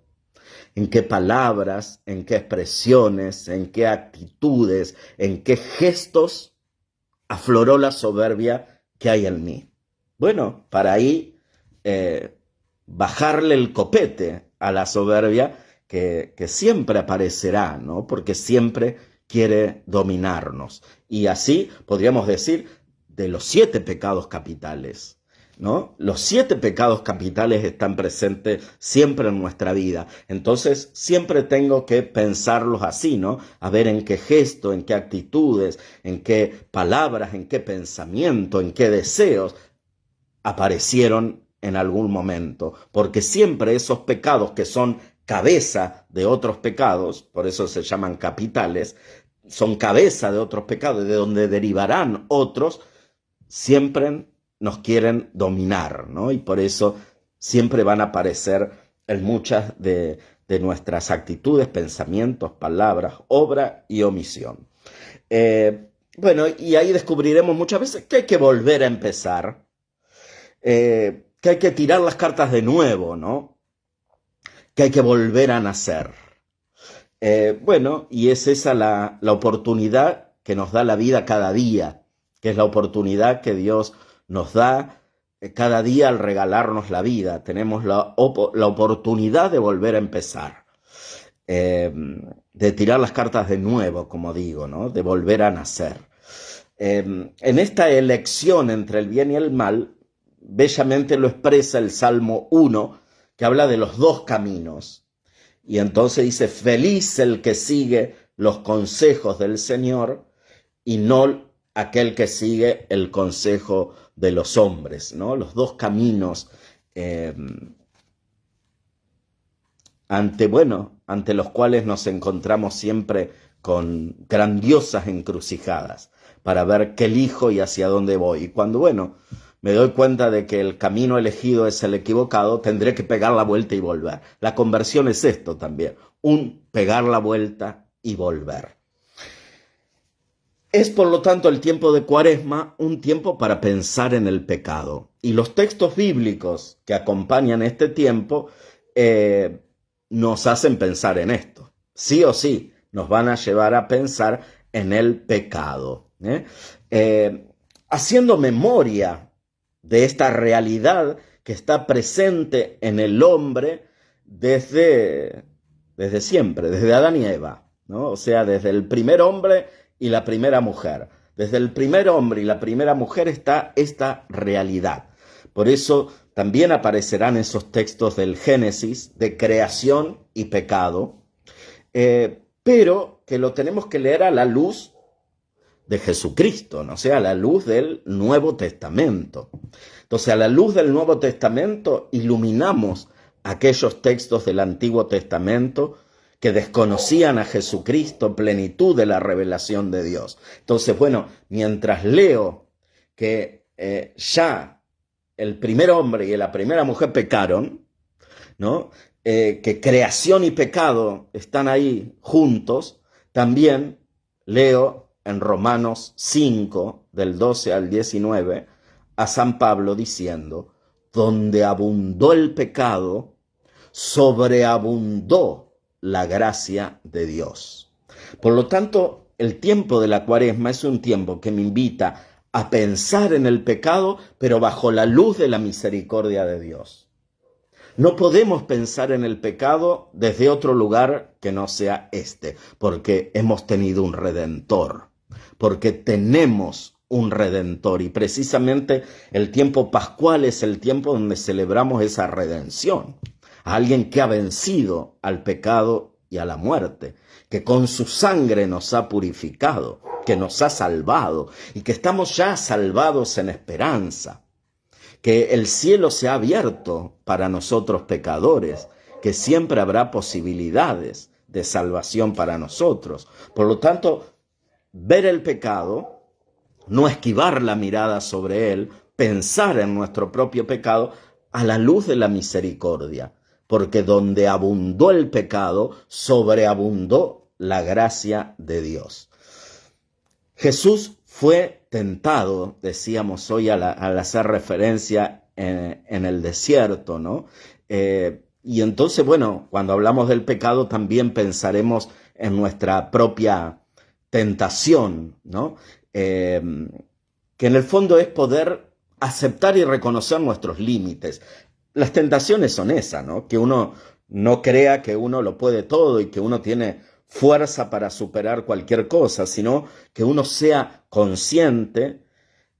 ¿En qué palabras, en qué expresiones, en qué actitudes, en qué gestos afloró la soberbia que hay en mí? Bueno, para ahí bajarle el copete a la soberbia que siempre aparecerá, ¿no? Porque siempre quiere dominarnos. Y así podríamos decir de los 7 pecados capitales, ¿no? Los 7 pecados capitales están presentes siempre en nuestra vida. Entonces, siempre tengo que pensarlos así, ¿no? A ver en qué gesto, en qué actitudes, en qué palabras, en qué pensamiento, en qué deseos aparecieron en algún momento. Porque siempre esos pecados que son cabeza de otros pecados, por eso se llaman capitales, son cabeza de otros pecados, de donde derivarán otros, siempre nos quieren dominar, ¿no? Y por eso siempre van a aparecer en muchas de nuestras actitudes, pensamientos, palabras, obra y omisión. Bueno, y ahí descubriremos muchas veces que hay que volver a empezar, que hay que tirar las cartas de nuevo, ¿no? Que hay que volver a nacer. Bueno, y es esa la oportunidad que nos da la vida cada día, que es la oportunidad que Dios nos da cada día al regalarnos la vida. Tenemos la oportunidad de volver a empezar, de tirar las cartas de nuevo, como digo, ¿no? De volver a nacer. En esta elección entre el bien y el mal, bellamente lo expresa el Salmo 1, que habla de los 2 caminos. Y entonces dice, feliz el que sigue los consejos del Señor y no aquel que sigue el consejo de los hombres, ¿no? Los 2 caminos ante los cuales nos encontramos siempre con grandiosas encrucijadas para ver qué elijo y hacia dónde voy. Y cuando, me doy cuenta de que el camino elegido es el equivocado, tendré que pegar la vuelta y volver. La conversión es esto también, un pegar la vuelta y volver. Es, por lo tanto, el tiempo de Cuaresma un tiempo para pensar en el pecado. Y los textos bíblicos que acompañan este tiempo nos hacen pensar en esto. Sí o sí, nos van a llevar a pensar en el pecado. Haciendo memoria de esta realidad que está presente en el hombre desde siempre, desde Adán y Eva, ¿no? O sea, desde el primer hombre y la primera mujer. Desde el primer hombre y la primera mujer está esta realidad. Por eso también aparecerán esos textos del Génesis de creación y pecado, pero que lo tenemos que leer a la luz de Jesucristo, ¿no? O sea, a la luz del Nuevo Testamento. Entonces, a la luz del Nuevo Testamento iluminamos aquellos textos del Antiguo Testamento que desconocían a Jesucristo, plenitud de la revelación de Dios. Entonces, mientras leo que ya el primer hombre y la primera mujer pecaron, ¿no? Que creación y pecado están ahí juntos, también leo en Romanos 5, del 12 al 19, a San Pablo diciendo, donde abundó el pecado, sobreabundó la gracia de Dios. Por lo tanto, el tiempo de la Cuaresma es un tiempo que me invita a pensar en el pecado, pero bajo la luz de la misericordia de Dios. No podemos pensar en el pecado desde otro lugar que no sea este, porque hemos tenido un Redentor, porque tenemos un Redentor, y precisamente el tiempo pascual es el tiempo donde celebramos esa redención, a alguien que ha vencido al pecado y a la muerte, que con su sangre nos ha purificado, que nos ha salvado y que estamos ya salvados en esperanza, que el cielo se ha abierto para nosotros pecadores, que siempre habrá posibilidades de salvación para nosotros. Por lo tanto, ver el pecado, no esquivar la mirada sobre él, pensar en nuestro propio pecado a la luz de la misericordia, porque donde abundó el pecado, sobreabundó la gracia de Dios. Jesús fue tentado, decíamos hoy al hacer referencia en el desierto, ¿no? Y entonces, cuando hablamos del pecado también pensaremos en nuestra propia tentación, ¿no? Que en el fondo es poder aceptar y reconocer nuestros límites. Las tentaciones son esas, ¿no? Que uno no crea que uno lo puede todo y que uno tiene fuerza para superar cualquier cosa, sino que uno sea consciente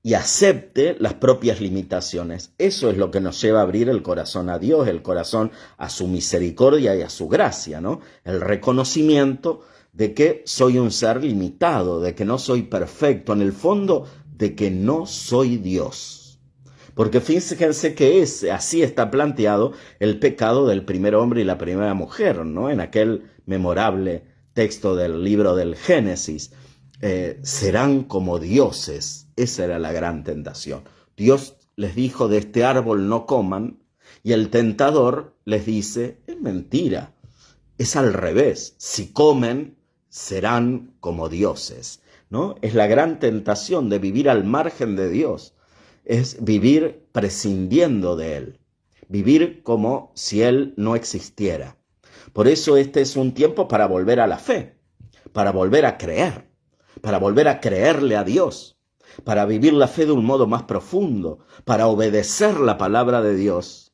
y acepte las propias limitaciones. Eso es lo que nos lleva a abrir el corazón a Dios, el corazón a su misericordia y a su gracia, ¿no? El reconocimiento de que soy un ser limitado, de que no soy perfecto, en el fondo de que no soy Dios. Porque fíjense que así está planteado el pecado del primer hombre y la primera mujer, ¿no? En aquel memorable texto del libro del Génesis. Serán como dioses. Esa era la gran tentación. Dios les dijo, de este árbol no coman, y el tentador les dice, es mentira, es al revés. Si comen, serán como dioses, ¿no? Es la gran tentación de vivir al margen de Dios. Es vivir prescindiendo de Él. Vivir como si Él no existiera. Por eso este es un tiempo para volver a la fe, para volver a creer, para volver a creerle a Dios, para vivir la fe de un modo más profundo, para obedecer la palabra de Dios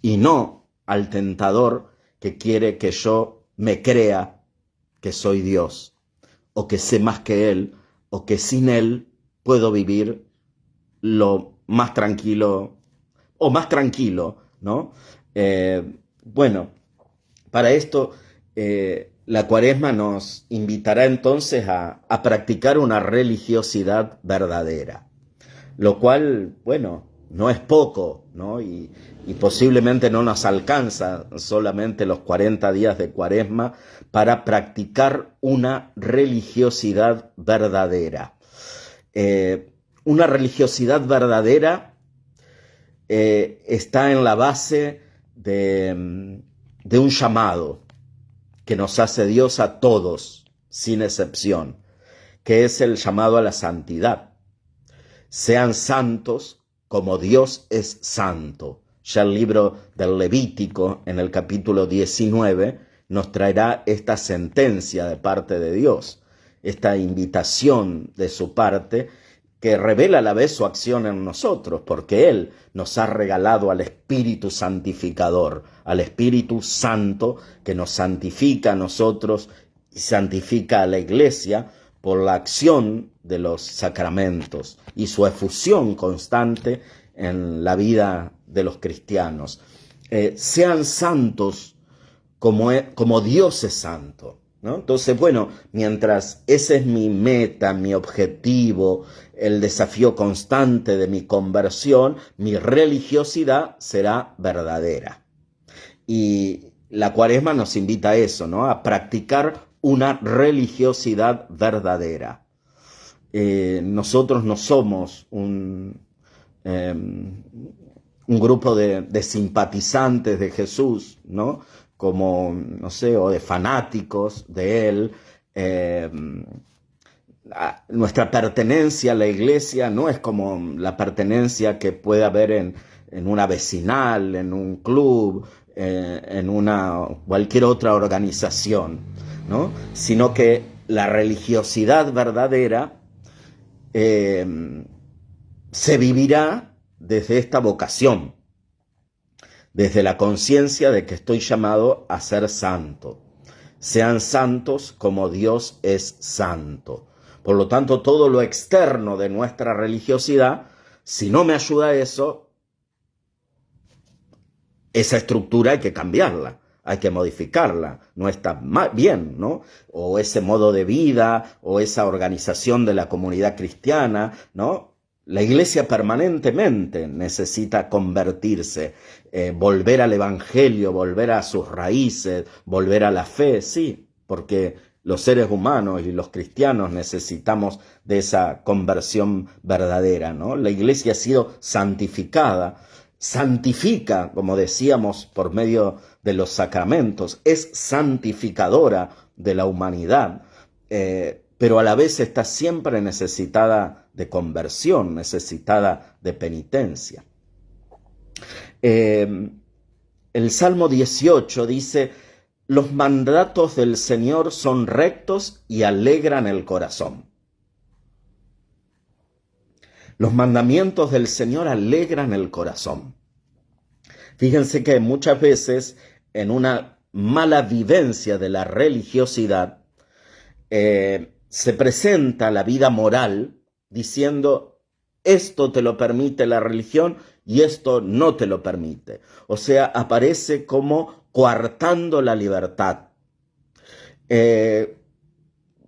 y no al tentador que quiere que yo me crea que soy Dios, o que sé más que Él, o que sin Él puedo vivir lo más tranquilo, o más tranquilo, ¿no? Bueno, para esto la Cuaresma nos invitará entonces a practicar una religiosidad verdadera, lo cual, bueno, no es poco, ¿no? Y posiblemente no nos alcanza solamente los 40 días de Cuaresma para practicar una religiosidad verdadera. Una religiosidad verdadera está en la base de un llamado que nos hace Dios a todos, sin excepción, que es el llamado a la santidad. Sean santos como Dios es santo. Ya el libro del Levítico, en el capítulo 19, nos traerá esta sentencia de parte de Dios, esta invitación de su parte, que revela a la vez su acción en nosotros, porque Él nos ha regalado al Espíritu Santificador, al Espíritu Santo que nos santifica a nosotros y santifica a la Iglesia por la acción de los sacramentos y su efusión constante en la vida de los cristianos. Sean santos como Dios es santo, ¿no? Entonces, bueno, mientras ese es mi meta, mi objetivo, el desafío constante de mi conversión, mi religiosidad será verdadera. Y la Cuaresma nos invita a eso, ¿no? A practicar una religiosidad verdadera. Nosotros no somos un grupo de simpatizantes de Jesús, ¿no? Como, no sé, o de fanáticos de Él. Nuestra pertenencia a la Iglesia no es como la pertenencia que puede haber en una vecinal, en un club, en cualquier otra organización, ¿no? Sino que la religiosidad verdadera se vivirá desde esta vocación, desde la conciencia de que estoy llamado a ser santo. Sean santos como Dios es santo. Por lo tanto, todo lo externo de nuestra religiosidad, si no me ayuda a eso, esa estructura hay que cambiarla, hay que modificarla, no está bien, ¿no? O ese modo de vida, o esa organización de la comunidad cristiana, ¿no? La Iglesia permanentemente necesita convertirse, volver al Evangelio, volver a sus raíces, volver a la fe, sí, porque los seres humanos y los cristianos necesitamos de esa conversión verdadera, ¿no? La Iglesia ha sido santificada, santifica, como decíamos, por medio de los sacramentos, es santificadora de la humanidad, pero a la vez está siempre necesitada de conversión, necesitada de penitencia. El Salmo 18 dice: los mandatos del Señor son rectos y alegran el corazón. Los mandamientos del Señor alegran el corazón. Fíjense que muchas veces en una mala vivencia de la religiosidad, se presenta la vida moral diciendo esto te lo permite la religión y esto no te lo permite. O sea, aparece como coartando la libertad.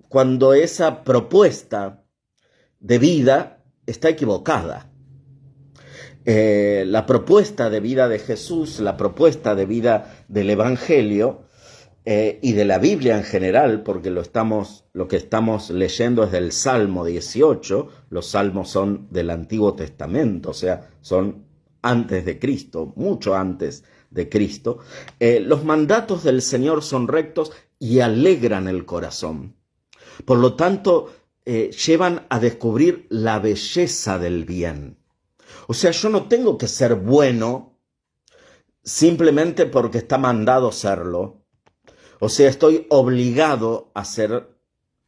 Cuando esa propuesta de vida está equivocada. La propuesta de vida de Jesús, la propuesta de vida del Evangelio y de la Biblia en general, porque lo que estamos leyendo es del Salmo 18, los salmos son del Antiguo Testamento, o sea, son antes de Cristo, mucho antes de Cristo. Los mandatos del Señor son rectos y alegran el corazón. Por lo tanto, llevan a descubrir la belleza del bien. O sea, yo no tengo que ser bueno simplemente porque está mandado serlo. O sea, estoy obligado a hacer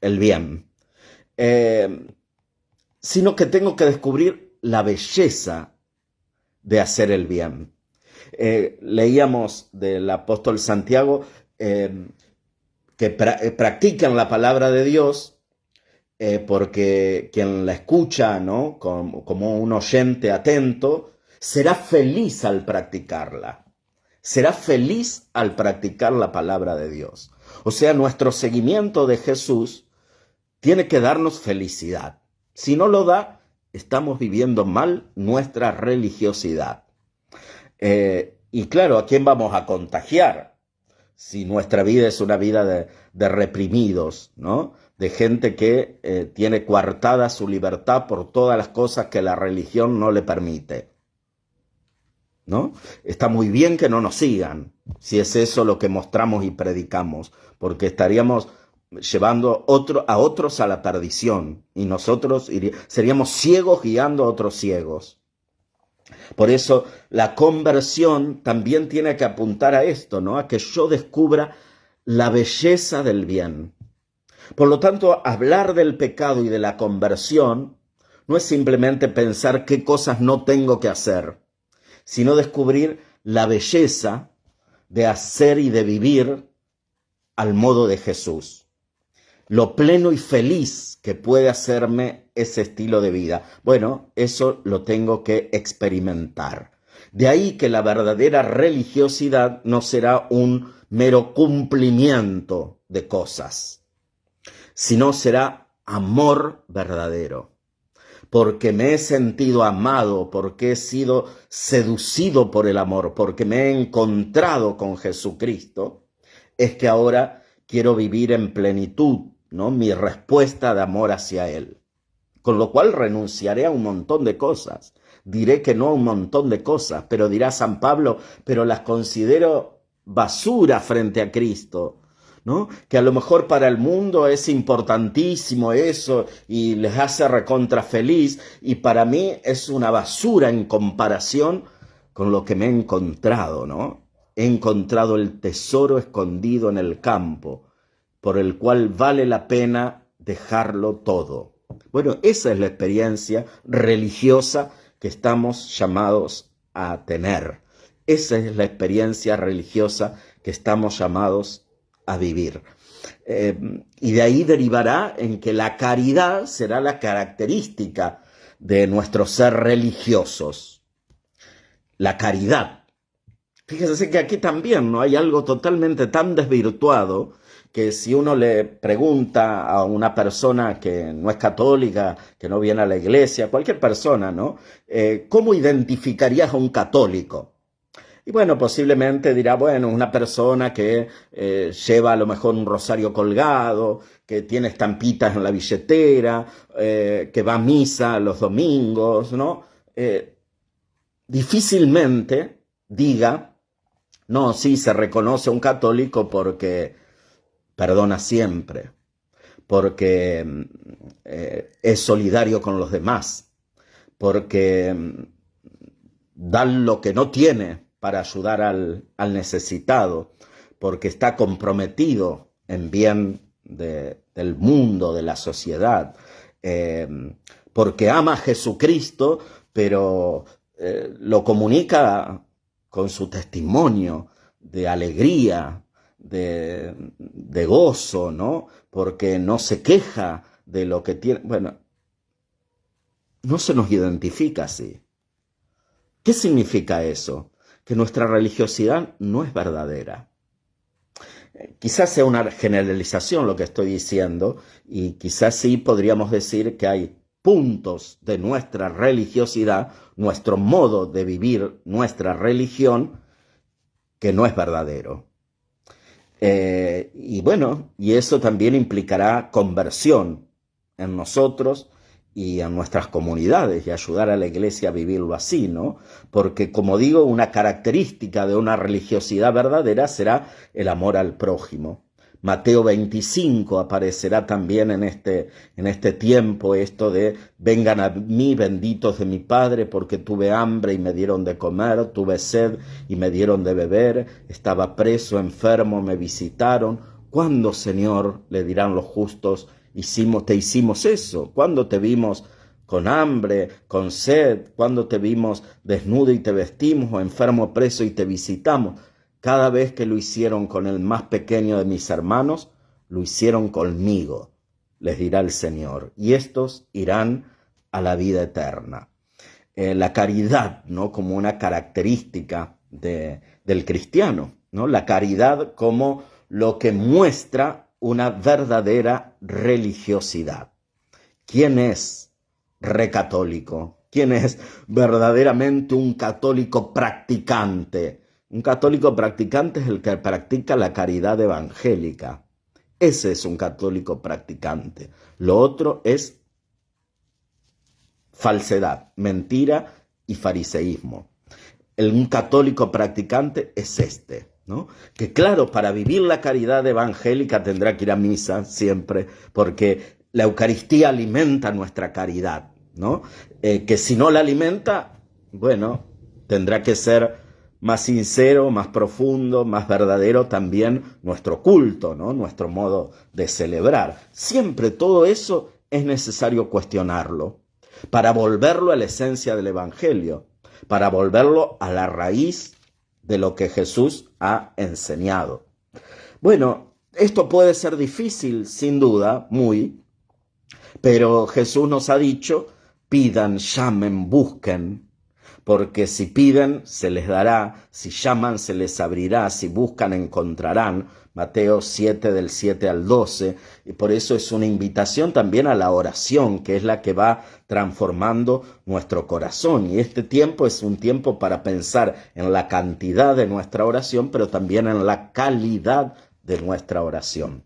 el bien. Sino que tengo que descubrir la belleza de hacer el bien. Leíamos del apóstol Santiago que practican la palabra de Dios porque quien la escucha, ¿no? como un oyente atento, será feliz al practicarla. Será feliz al practicar la palabra de Dios. O sea, nuestro seguimiento de Jesús tiene que darnos felicidad. Si no lo da, estamos viviendo mal nuestra religiosidad. Y claro, ¿a quién vamos a contagiar? Si nuestra vida es una vida de reprimidos, ¿no? De gente que tiene coartada su libertad por todas las cosas que la religión no le permite, ¿no? Está muy bien que no nos sigan, si es eso lo que mostramos y predicamos, porque estaríamos llevando a otros a la perdición y nosotros seríamos ciegos guiando a otros ciegos. Por eso la conversión también tiene que apuntar a esto, ¿no? A que yo descubra la belleza del bien. Por lo tanto, hablar del pecado y de la conversión no es simplemente pensar qué cosas no tengo que hacer, sino descubrir la belleza de hacer y de vivir al modo de Jesús. Lo pleno y feliz que puede hacerme ese estilo de vida. Bueno, eso lo tengo que experimentar. De ahí que la verdadera religiosidad no será un mero cumplimiento de cosas, sino será amor verdadero. Porque me he sentido amado, porque he sido seducido por el amor, porque me he encontrado con Jesucristo, es que ahora quiero vivir en plenitud, ¿no? Mi respuesta de amor hacia Él. Con lo cual renunciaré a un montón de cosas. Diré que no a un montón de cosas, pero dirá San Pablo, pero las considero basura frente a Cristo, ¿no? Que a lo mejor para el mundo es importantísimo eso y les hace recontra feliz, y para mí es una basura en comparación con lo que me he encontrado, ¿no? He encontrado el tesoro escondido en el campo, por el cual vale la pena dejarlo todo. Bueno, esa es la experiencia religiosa que estamos llamados a tener. Esa es la experiencia religiosa que estamos llamados a vivir. Y de ahí derivará en que la caridad será la característica de nuestro ser religiosos. La caridad. Fíjense que aquí también no hay algo totalmente tan desvirtuado que si uno le pregunta a una persona que no es católica, que no viene a la iglesia, cualquier persona, ¿no? ¿Cómo identificarías a un católico? Y bueno, posiblemente dirá, bueno, una persona que lleva a lo mejor un rosario colgado, que tiene estampitas en la billetera, que va a misa los domingos, ¿no? Difícilmente diga, no, sí, se reconoce a un católico porque perdona siempre, porque es solidario con los demás, porque da lo que no tiene para ayudar al necesitado, porque está comprometido en bien del mundo, de la sociedad, porque ama a Jesucristo, pero lo comunica con su testimonio, de alegría, de gozo, ¿no? Porque no se queja de lo que tiene. Bueno, no se nos identifica así. ¿Qué significa eso? Que nuestra religiosidad no es verdadera. Quizás sea una generalización lo que estoy diciendo, y quizás sí podríamos decir que hay puntos de nuestra religiosidad, nuestro modo de vivir nuestra religión, que no es verdadero. Y bueno, y eso también implicará conversión en nosotros y en nuestras comunidades, y ayudar a la iglesia a vivirlo así, ¿no? Porque, como digo, una característica de una religiosidad verdadera será el amor al prójimo. Mateo 25 aparecerá también en este tiempo esto de: vengan a mí, benditos de mi Padre, porque tuve hambre y me dieron de comer, tuve sed y me dieron de beber, estaba preso, enfermo, me visitaron. ¿Cuándo, Señor?, le dirán los justos, te hicimos eso? ¿Cuándo te vimos con hambre, con sed? ¿Cuándo te vimos desnudo y te vestimos, o enfermo, preso y te visitamos? Cada vez que lo hicieron con el más pequeño de mis hermanos, lo hicieron conmigo, les dirá el Señor, y estos irán a la vida eterna. La caridad, ¿no?, como una característica del cristiano, ¿no? La caridad como lo que muestra una verdadera religiosidad. ¿Quién es recatólico? ¿Quién es verdaderamente un católico practicante? Un católico practicante es el que practica la caridad evangélica. Ese es un católico practicante. Lo otro es falsedad, mentira y fariseísmo. Un católico practicante es este, ¿no? Que claro, para vivir la caridad evangélica tendrá que ir a misa siempre, porque la Eucaristía alimenta nuestra caridad, ¿no? Que si no la alimenta, bueno, tendrá que ser más sincero, más profundo, más verdadero también nuestro culto, ¿no? Nuestro modo de celebrar. Siempre todo eso es necesario cuestionarlo para volverlo a la esencia del Evangelio, para volverlo a la raíz de lo que Jesús ha enseñado. Bueno, esto puede ser difícil, sin duda, muy, pero Jesús nos ha dicho: pidan, llamen, busquen. Porque si piden, se les dará; si llaman, se les abrirá; si buscan, encontrarán. Mateo 7, del 7 al 12. Y por eso es una invitación también a la oración, que es la que va transformando nuestro corazón. Y este tiempo es un tiempo para pensar en la cantidad de nuestra oración, pero también en la calidad de nuestra oración.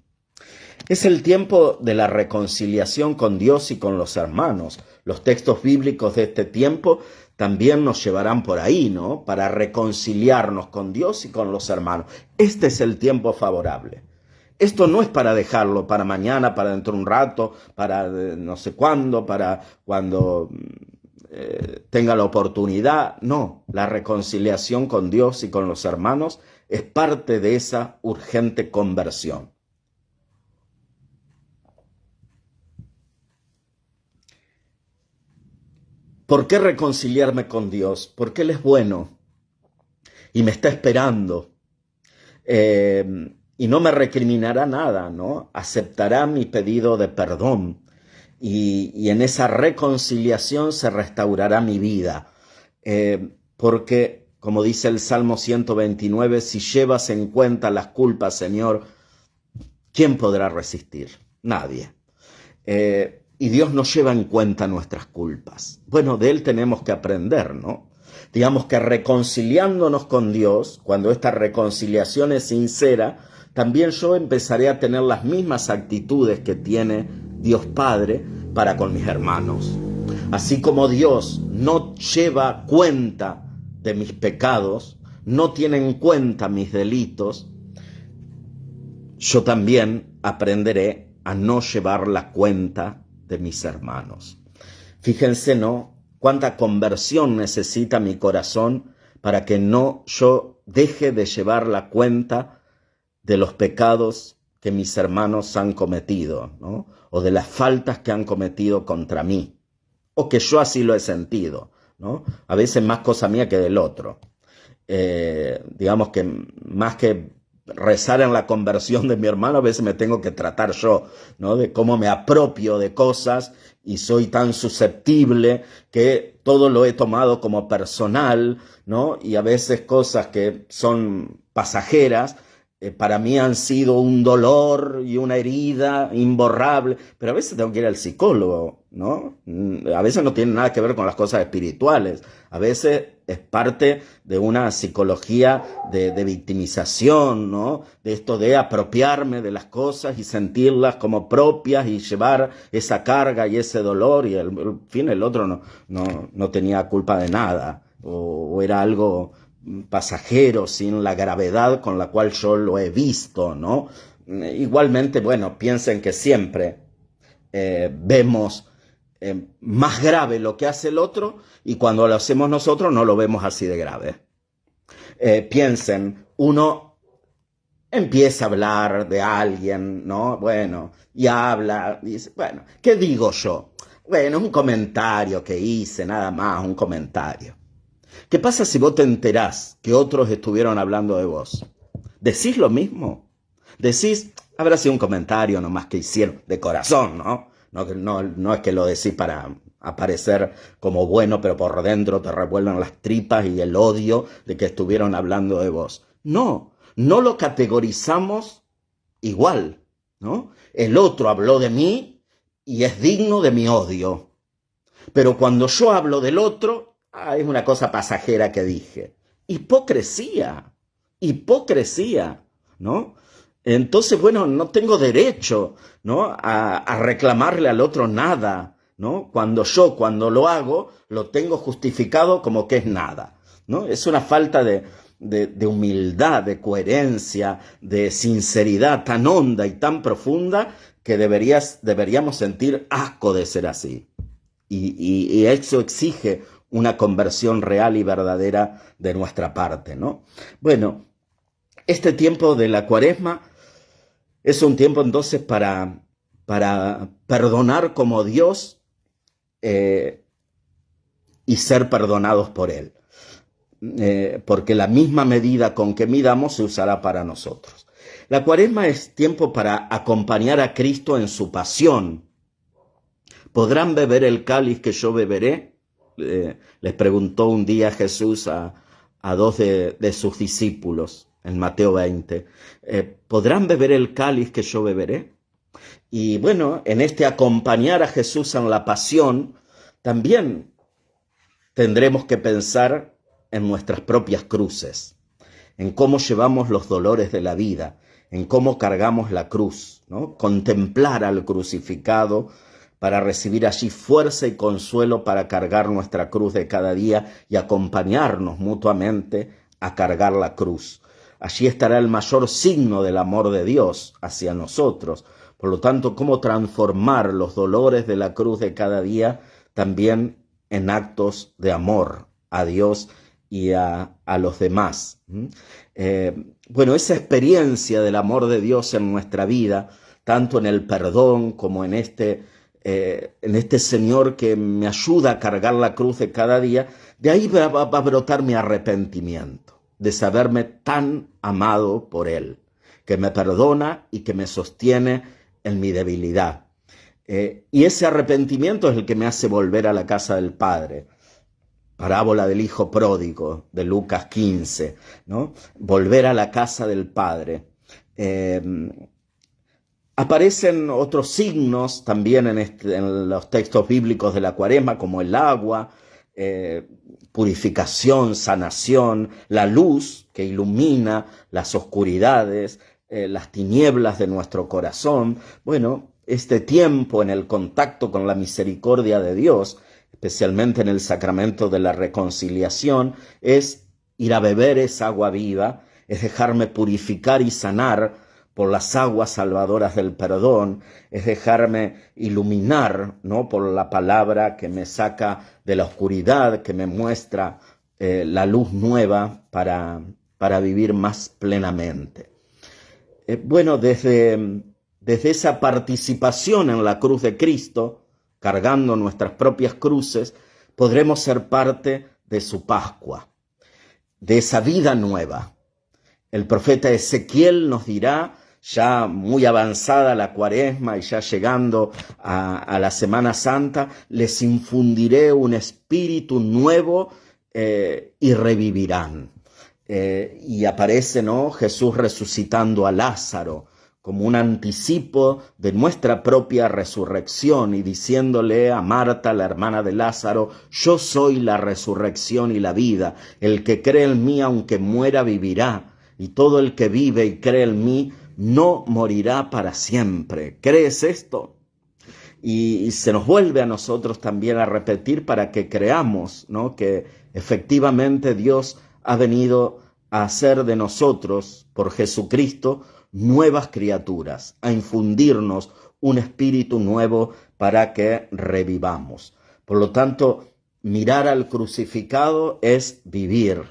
Es el tiempo de la reconciliación con Dios y con los hermanos. Los textos bíblicos de este tiempo también nos llevarán por ahí, ¿no? Para reconciliarnos con Dios y con los hermanos. Este es el tiempo favorable. Esto no es para dejarlo para mañana, para dentro de un rato, para no sé cuándo, para cuando tenga la oportunidad. No, la reconciliación con Dios y con los hermanos es parte de esa urgente conversión. ¿Por qué reconciliarme con Dios? Porque Él es bueno y me está esperando. Y no me recriminará nada, ¿no? Aceptará mi pedido de perdón. Y en esa reconciliación se restaurará mi vida. Porque, como dice el Salmo 129, si llevas en cuenta las culpas, Señor, ¿quién podrá resistir? Nadie. Y Dios no lleva en cuenta nuestras culpas. Bueno, de Él tenemos que aprender, ¿no? Digamos que reconciliándonos con Dios, cuando esta reconciliación es sincera, también yo empezaré a tener las mismas actitudes que tiene Dios Padre para con mis hermanos. Así como Dios no lleva cuenta de mis pecados, no tiene en cuenta mis delitos, yo también aprenderé a no llevar la cuenta de mis hermanos. Fíjense, ¿no?, cuánta conversión necesita mi corazón para que yo deje de llevar la cuenta de los pecados que mis hermanos han cometido, ¿no? O de las faltas que han cometido contra mí, o que yo así lo he sentido, ¿no? A veces más cosa mía que del otro. digamos que más que rezar en la conversión de mi hermano, a veces me tengo que tratar yo, ¿no? De cómo me apropio de cosas y soy tan susceptible que todo lo he tomado como personal, ¿no? Y a veces cosas que son pasajeras, para mí han sido un dolor y una herida imborrable, pero a veces tengo que ir al psicólogo, ¿no? A veces no tiene nada que ver con las cosas espirituales, a veces es parte de una psicología de victimización, ¿no? De esto de apropiarme de las cosas y sentirlas como propias y llevar esa carga y ese dolor, y en fin, el otro no tenía culpa de nada, o era algo pasajero, sin la gravedad con la cual yo lo he visto, ¿no? Igualmente, bueno, piensen que siempre vemos más grave lo que hace el otro, y cuando lo hacemos nosotros no lo vemos así de grave. Piensen, uno empieza a hablar de alguien, ¿no? Bueno, y habla, dice, bueno, ¿qué digo yo? Bueno, un comentario que hice, nada más, un comentario. ¿Qué pasa si vos te enterás que otros estuvieron hablando de vos? ¿Decís lo mismo? Decís, habrá sido un comentario nomás que hicieron, de corazón, ¿no? No es que lo decís para aparecer como bueno, pero por dentro te revuelven las tripas y el odio de que estuvieron hablando de vos. No lo categorizamos igual, ¿no? El otro habló de mí y es digno de mi odio. Pero cuando yo hablo del otro, es una cosa pasajera que dije. Hipocresía, ¿no? Entonces, bueno, no tengo derecho, ¿no? a reclamarle al otro nada, ¿no? Cuando lo hago, lo tengo justificado como que es nada, ¿no? Es una falta de humildad, de coherencia, de sinceridad tan honda y tan profunda que deberíamos sentir asco de ser así. Y eso exige una conversión real y verdadera de nuestra parte, ¿no? Bueno, este tiempo de la Cuaresma es un tiempo entonces para perdonar como Dios y ser perdonados por Él. Porque la misma medida con que midamos se usará para nosotros. La Cuaresma es tiempo para acompañar a Cristo en su pasión. ¿Podrán beber el cáliz que yo beberé? Les preguntó un día Jesús a dos de sus discípulos en Mateo 20. ¿Podrán beber el cáliz que yo beberé? Y bueno, en este acompañar a Jesús en la pasión, también tendremos que pensar en nuestras propias cruces, en cómo llevamos los dolores de la vida, en cómo cargamos la cruz, ¿no? Contemplar al crucificado para recibir allí fuerza y consuelo para cargar nuestra cruz de cada día y acompañarnos mutuamente a cargar la cruz. Allí estará el mayor signo del amor de Dios hacia nosotros. Por lo tanto, cómo transformar los dolores de la cruz de cada día también en actos de amor a Dios y a los demás. Bueno, esa experiencia del amor de Dios en nuestra vida, tanto en el perdón como en este Señor que me ayuda a cargar la cruz de cada día, de ahí va a brotar mi arrepentimiento, de saberme tan amado por Él, que me perdona y que me sostiene en mi debilidad. Y ese arrepentimiento es el que me hace volver a la casa del Padre. Parábola del hijo pródigo de Lucas 15, ¿no? Volver a la casa del Padre. Aparecen otros signos también en los textos bíblicos de la Cuaresma, como el agua, purificación, sanación, la luz que ilumina las oscuridades, las tinieblas de nuestro corazón. Bueno, este tiempo en el contacto con la misericordia de Dios, especialmente en el sacramento de la reconciliación, es ir a beber esa agua viva, es dejarme purificar y sanar por las aguas salvadoras del perdón, es dejarme iluminar, ¿no? Por la palabra que me saca de la oscuridad, que me muestra la luz nueva para vivir más plenamente. Bueno, desde esa participación en la cruz de Cristo, cargando nuestras propias cruces, podremos ser parte de su Pascua. de esa vida nueva. El profeta Ezequiel nos dirá, ya muy avanzada la Cuaresma y ya llegando a la Semana Santa, les infundiré un espíritu nuevo y revivirán. Y aparece, ¿no?, Jesús resucitando a Lázaro como un anticipo de nuestra propia resurrección y diciéndole a Marta, la hermana de Lázaro, yo soy la resurrección y la vida, el que cree en mí aunque muera vivirá, y todo el que vive y cree en mí no morirá para siempre. ¿Crees esto? Y se nos vuelve a nosotros también a repetir para que creamos, ¿no?, que efectivamente Dios ha venido a hacer de nosotros, por Jesucristo, nuevas criaturas, a infundirnos un espíritu nuevo para que revivamos. Por lo tanto, mirar al crucificado es vivir,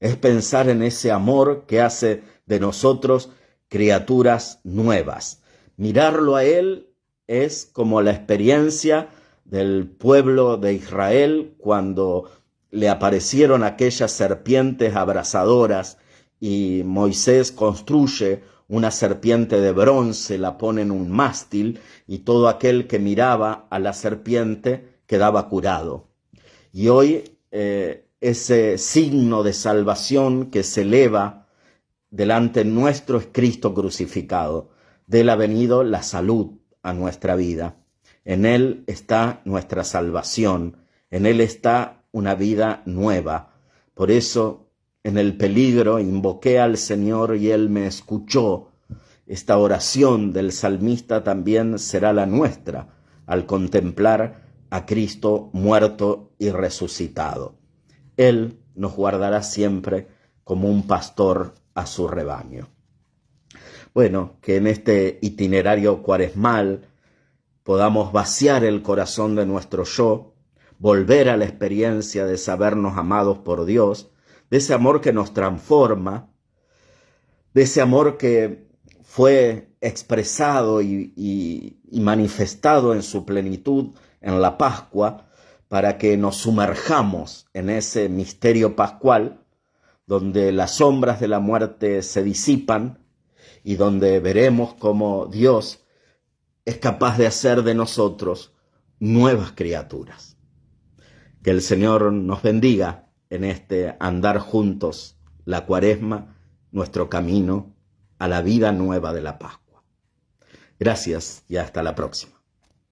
es pensar en ese amor que hace de nosotros criaturas nuevas. Mirarlo a Él es como la experiencia del pueblo de Israel cuando le aparecieron aquellas serpientes abrasadoras y Moisés construye una serpiente de bronce, la pone en un mástil y todo aquel que miraba a la serpiente quedaba curado. Y hoy ese signo de salvación que se eleva delante nuestro es Cristo crucificado. De Él ha venido la salud a nuestra vida. En Él está nuestra salvación. En Él está una vida nueva. Por eso, en el peligro, invoqué al Señor y Él me escuchó. Esta oración del salmista también será la nuestra al contemplar a Cristo muerto y resucitado. Él nos guardará siempre como un pastor a su rebaño. Bueno, que en este itinerario cuaresmal podamos vaciar el corazón de nuestro yo, volver a la experiencia de sabernos amados por Dios, de ese amor que nos transforma, de ese amor que fue expresado y manifestado en su plenitud en la Pascua, para que nos sumerjamos en ese misterio pascual, donde las sombras de la muerte se disipan y donde veremos cómo Dios es capaz de hacer de nosotros nuevas criaturas. Que el Señor nos bendiga en este andar juntos, la Cuaresma, nuestro camino a la vida nueva de la Pascua. Gracias y hasta la próxima.